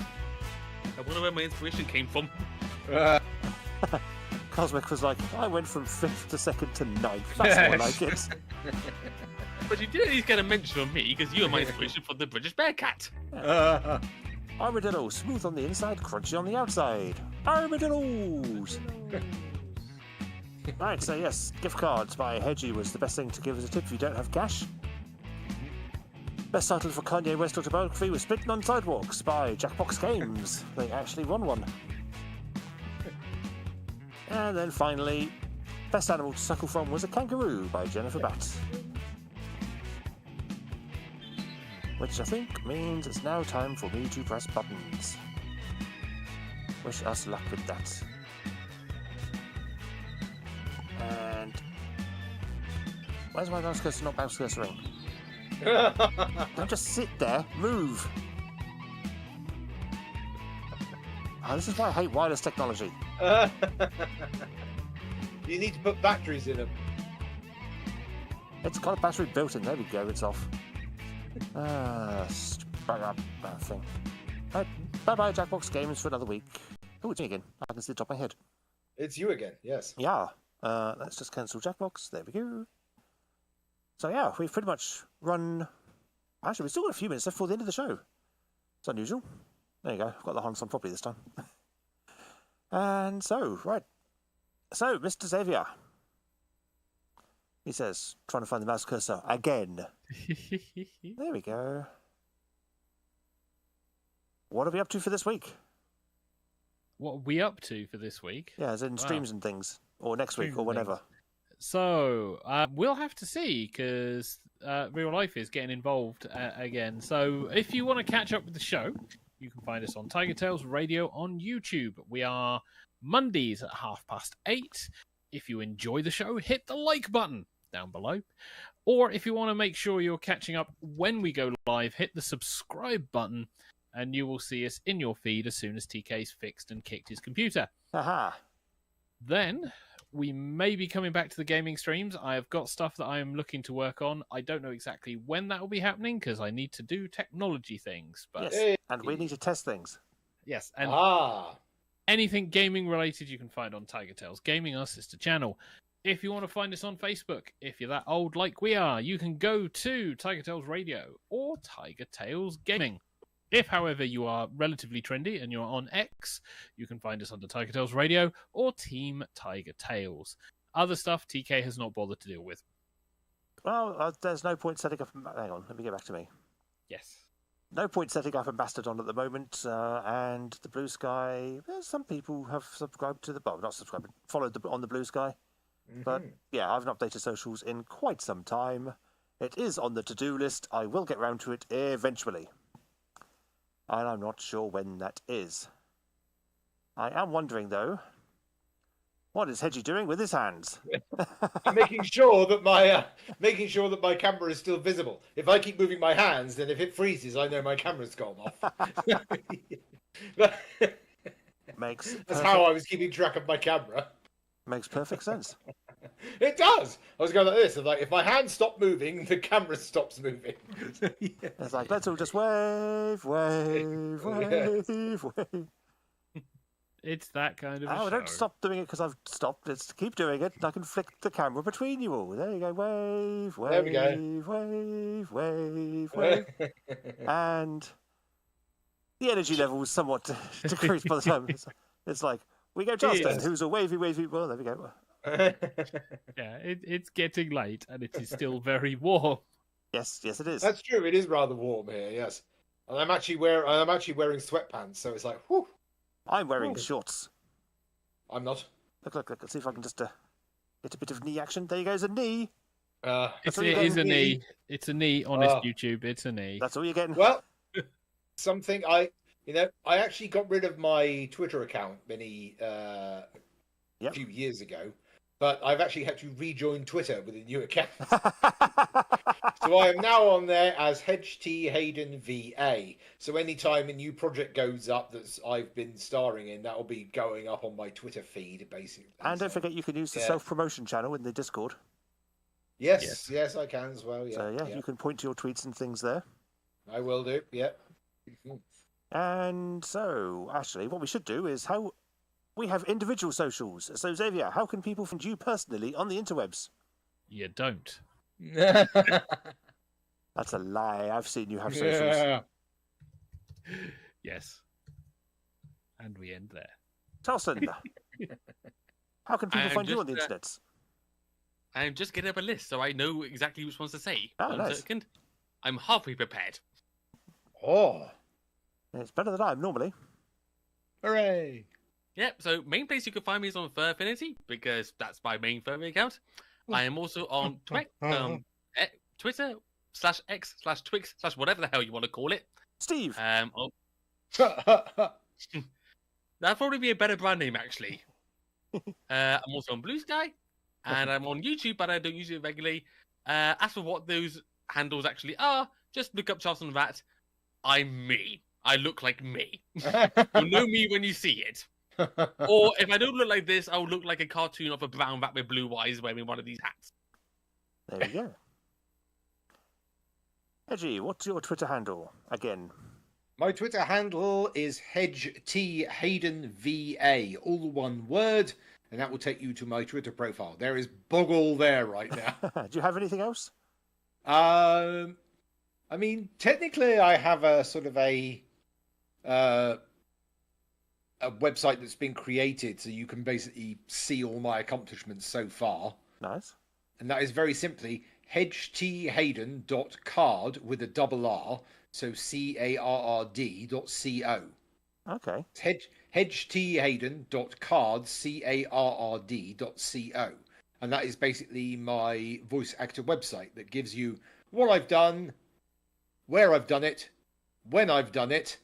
I wonder where my inspiration came from. Cosmic was like, I went from 5th to 2nd to 9th. That's more like it. But you did at least get a mention on me, because you are my inspiration for the British Bearcat. Armadillo, smooth on the inside, crunchy on the outside. Armadillos! Right, so yes, gift cards by Hedgie was the best thing to give as a tip if you don't have cash. Best title for Kanye West autobiography was Spitting on Sidewalks by Jackbox Games. They actually won one. And then finally, best animal to suckle from was a kangaroo by Jennifer Batt. Which I think means it's now time for me to press buttons. Wish us luck with that. And where's my mouse cursor not mouse cursoring? Don't just sit there, move! Oh, this is why I hate wireless technology. You need to put batteries in them. It's got a battery built in, there we go, it's off. Thing. Right, bye-bye Jackbox Games for another week. Oh, it's me again. I can see the top of my head. It's you again, yes. Yeah. Let's just cancel Jackbox. There we go. So yeah, we've pretty much run... Actually, we've still got a few minutes left before the end of the show. It's unusual. There you go. I've got the harness on properly this time. And so, right. So, Mr. Xavier. He says, trying to find the mouse cursor again. There we go. What are we up to for this week? What are we up to for this week? Yeah, as in streams and things. Or next week, or whenever. So, we'll have to see, because real life is getting involved again. So, if you want to catch up with the show, you can find us on TigerTails Radio on YouTube. We are Mondays at 8:30. If you enjoy the show, hit the like button down below. Or if you want to make sure you're catching up when we go live, hit the subscribe button, and you will see us in your feed as soon as TK's fixed and kicked his computer. Haha. Then we may be coming back to the gaming streams. I have got stuff that I am looking to work on. I don't know exactly when that will be happening because I need to do technology things. But Yes, and we need to test things. yes, and anything gaming related you can find on Tiger Tales Gaming, our sister channel. If you want to find us on Facebook, if you're that old like we are, you can go to Tiger Tales Radio or Tiger Tales Gaming. If, however, you are relatively trendy and you're on X, you can find us under Tiger Tales Radio or Team Tiger Tales. Other stuff TK has not bothered to deal with. Well, there's no point setting up... Hang on, let me get back to me. Yes. No point setting up a Mastodon at the moment, and the Blue Sky... Some people have subscribed to the... Well, not subscribed, but followed on the Blue Sky. Mm-hmm. But, yeah, I haven't updated socials in quite some time. It is on the to-do list. I will get round to it eventually. And I'm not sure when that is. I am wondering, though, what is Hedgie doing with his hands? I'm making sure that my camera is still visible. If I keep moving my hands, then if it freezes, I know my camera's gone off. That's how I was keeping track of my camera. Makes perfect sense. It does. I was going like this. Like, if my hands stop moving, the camera stops moving. It's like, let's all just wave. It's that kind of a Oh, show. don't stop doing it because I've stopped. Let's keep doing it. And I can flick the camera between you all. There you go. Wave, wave, There we go. wave, wave, wave. And the energy level is somewhat decreased by the time. It's like, we go Justin, Yes. who's a wavy, wavy. Well, there we go. Yeah, it's getting late and it is still very warm. Yes, it is. That's true. It is rather warm here. Yes, and I'm actually wearing sweatpants, so it's like, whew. I'm wearing shorts. I'm not. Look. Let's see if I can just get a bit of knee action. There you go, a knee. It all you is get. a knee. It's a knee, honest YouTube. It's a knee. That's all you're getting. Well, something I actually got rid of my Twitter account a few years ago, but I've actually had to rejoin Twitter with a new account. So I am now on there as HT Hayden VA. So anytime a new project goes up that I've been starring in, that will be going up on my Twitter feed, basically. And don't forget, you can use the self-promotion channel in the Discord. Yes, I can as well. Yeah, So you can point to your tweets and things there. I will do. Yeah. And so, actually, what we should do is we have individual socials. So, Xavier, how can people find you personally on the interwebs? You don't. That's a lie. I've seen you have socials. Yes. And we end there. Charleston, how can people I'm find you on the just, internet? I'm just getting up a list so I know exactly which ones to say. Oh, 1 nice. second. I'm halfway prepared. Oh, It's better than I am normally. hooray! Yep, so main place you can find me is on Fur Affinity, because that's my main furry account. I am also on Twitter/X/Twix/whatever the hell you want to call it. Steve. That'd probably be a better brand name, actually. I'm also on Blue Sky, and I'm on YouTube, but I don't use it regularly. As for what those handles actually are, just look up Charleston Rat. I'm me. I look like me. You'll know me when you see it. Or if I don't look like this, I'll look like a cartoon of a brown rat with blue eyes wearing one of these hats. There you go. Edgy, what's your Twitter handle? Again. My Twitter handle is Hedge T Hayden VA, all one word, and that will take you to my Twitter profile. There is boggle there right now. Do you have anything else? I mean, technically, I have a sort of a website that's been created so you can basically see all my accomplishments so far. Nice. And that is very simply hedgethayden.card with a double R, so CARRD.co. Okay. It's hedgethayden.card, CARRD.co. And that is basically my voice actor website that gives you what I've done, where I've done it, when I've done it,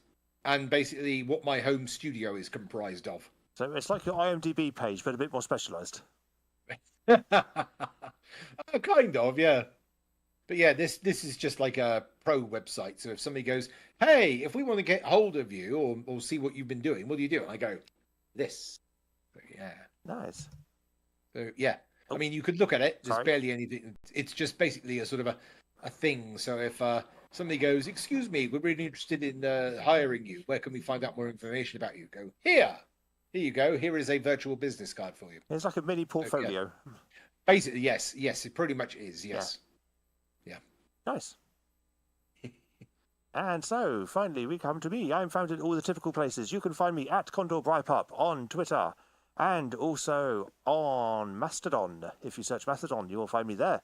and basically what my home studio is comprised of. So it's like your IMDb page, but a bit more specialised. Kind of, yeah. But yeah, this is just like a pro website. So if somebody goes, hey, if we want to get hold of you or see what you've been doing, what do you do? And I go, this. So, yeah. Nice. So yeah. Oh. I mean, you could look at it. There's Sorry. barely anything. It's just basically a sort of a thing. So if somebody goes, excuse me, we're really interested in hiring you. Where can we find out more information about you? Go, here you go. Here is a virtual business card for you. It's like a mini portfolio. Basically, yes, it pretty much is. Yes. Nice. And so, finally, we come to me. I'm found in all the typical places. You can find me at Condor Brypup on Twitter and also on Mastodon. If you search Mastodon, you will find me there.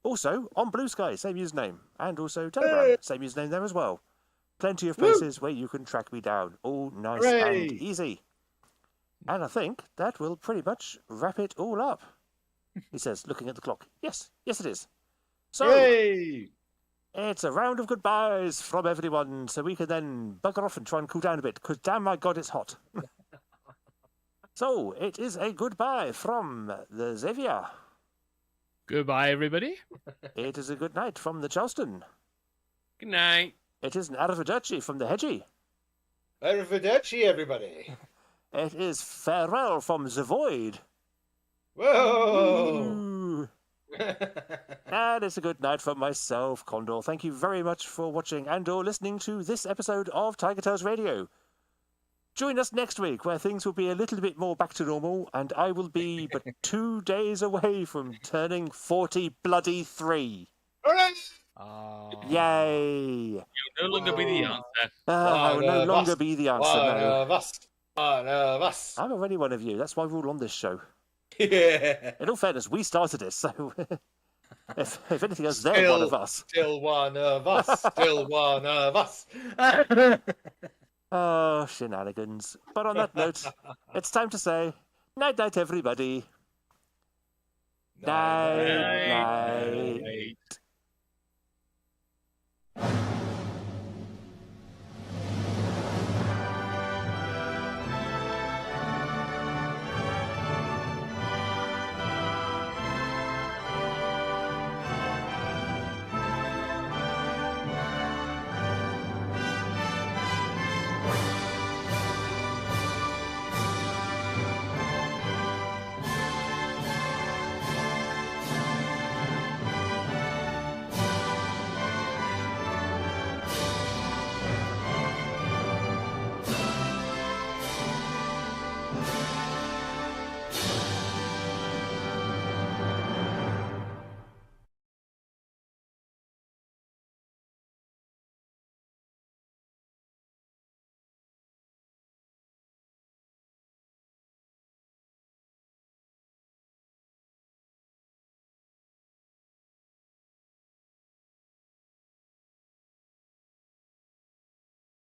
Also, on Blue Sky, same username. And also Telegram, same username there as well. Plenty of places where you can track me down. All nice and easy. And I think that will pretty much wrap it all up. He says, looking at the clock. Yes, it is. So, it's a round of goodbyes from everyone, so we can then bugger off and try and cool down a bit, because damn my god, it's hot. So, it is a goodbye from the Xavier. Goodbye, everybody. It is a good night from the Charleston. Good night. It is an arrivederci from the Hedgie. Arrivederci, everybody. It is farewell from the Void. Whoa! Ooh. And it's a good night from myself, Condor. Thank you very much for watching and or listening to this episode of TigerTails Radio. join us next week, where things will be a little bit more back to normal, and I will be but 2 days away from turning 43. Yay! You'll no longer be the answer. I will no longer be the answer. One No. of us. One of us. I'm already one of you. That's my rule on this show. Yeah. In all fairness, we started it, so if anything else, they're one of us. Still one of us. Still one of us. Oh, shenanigans. But on that note, it's time to say night-night, everybody. Night-night.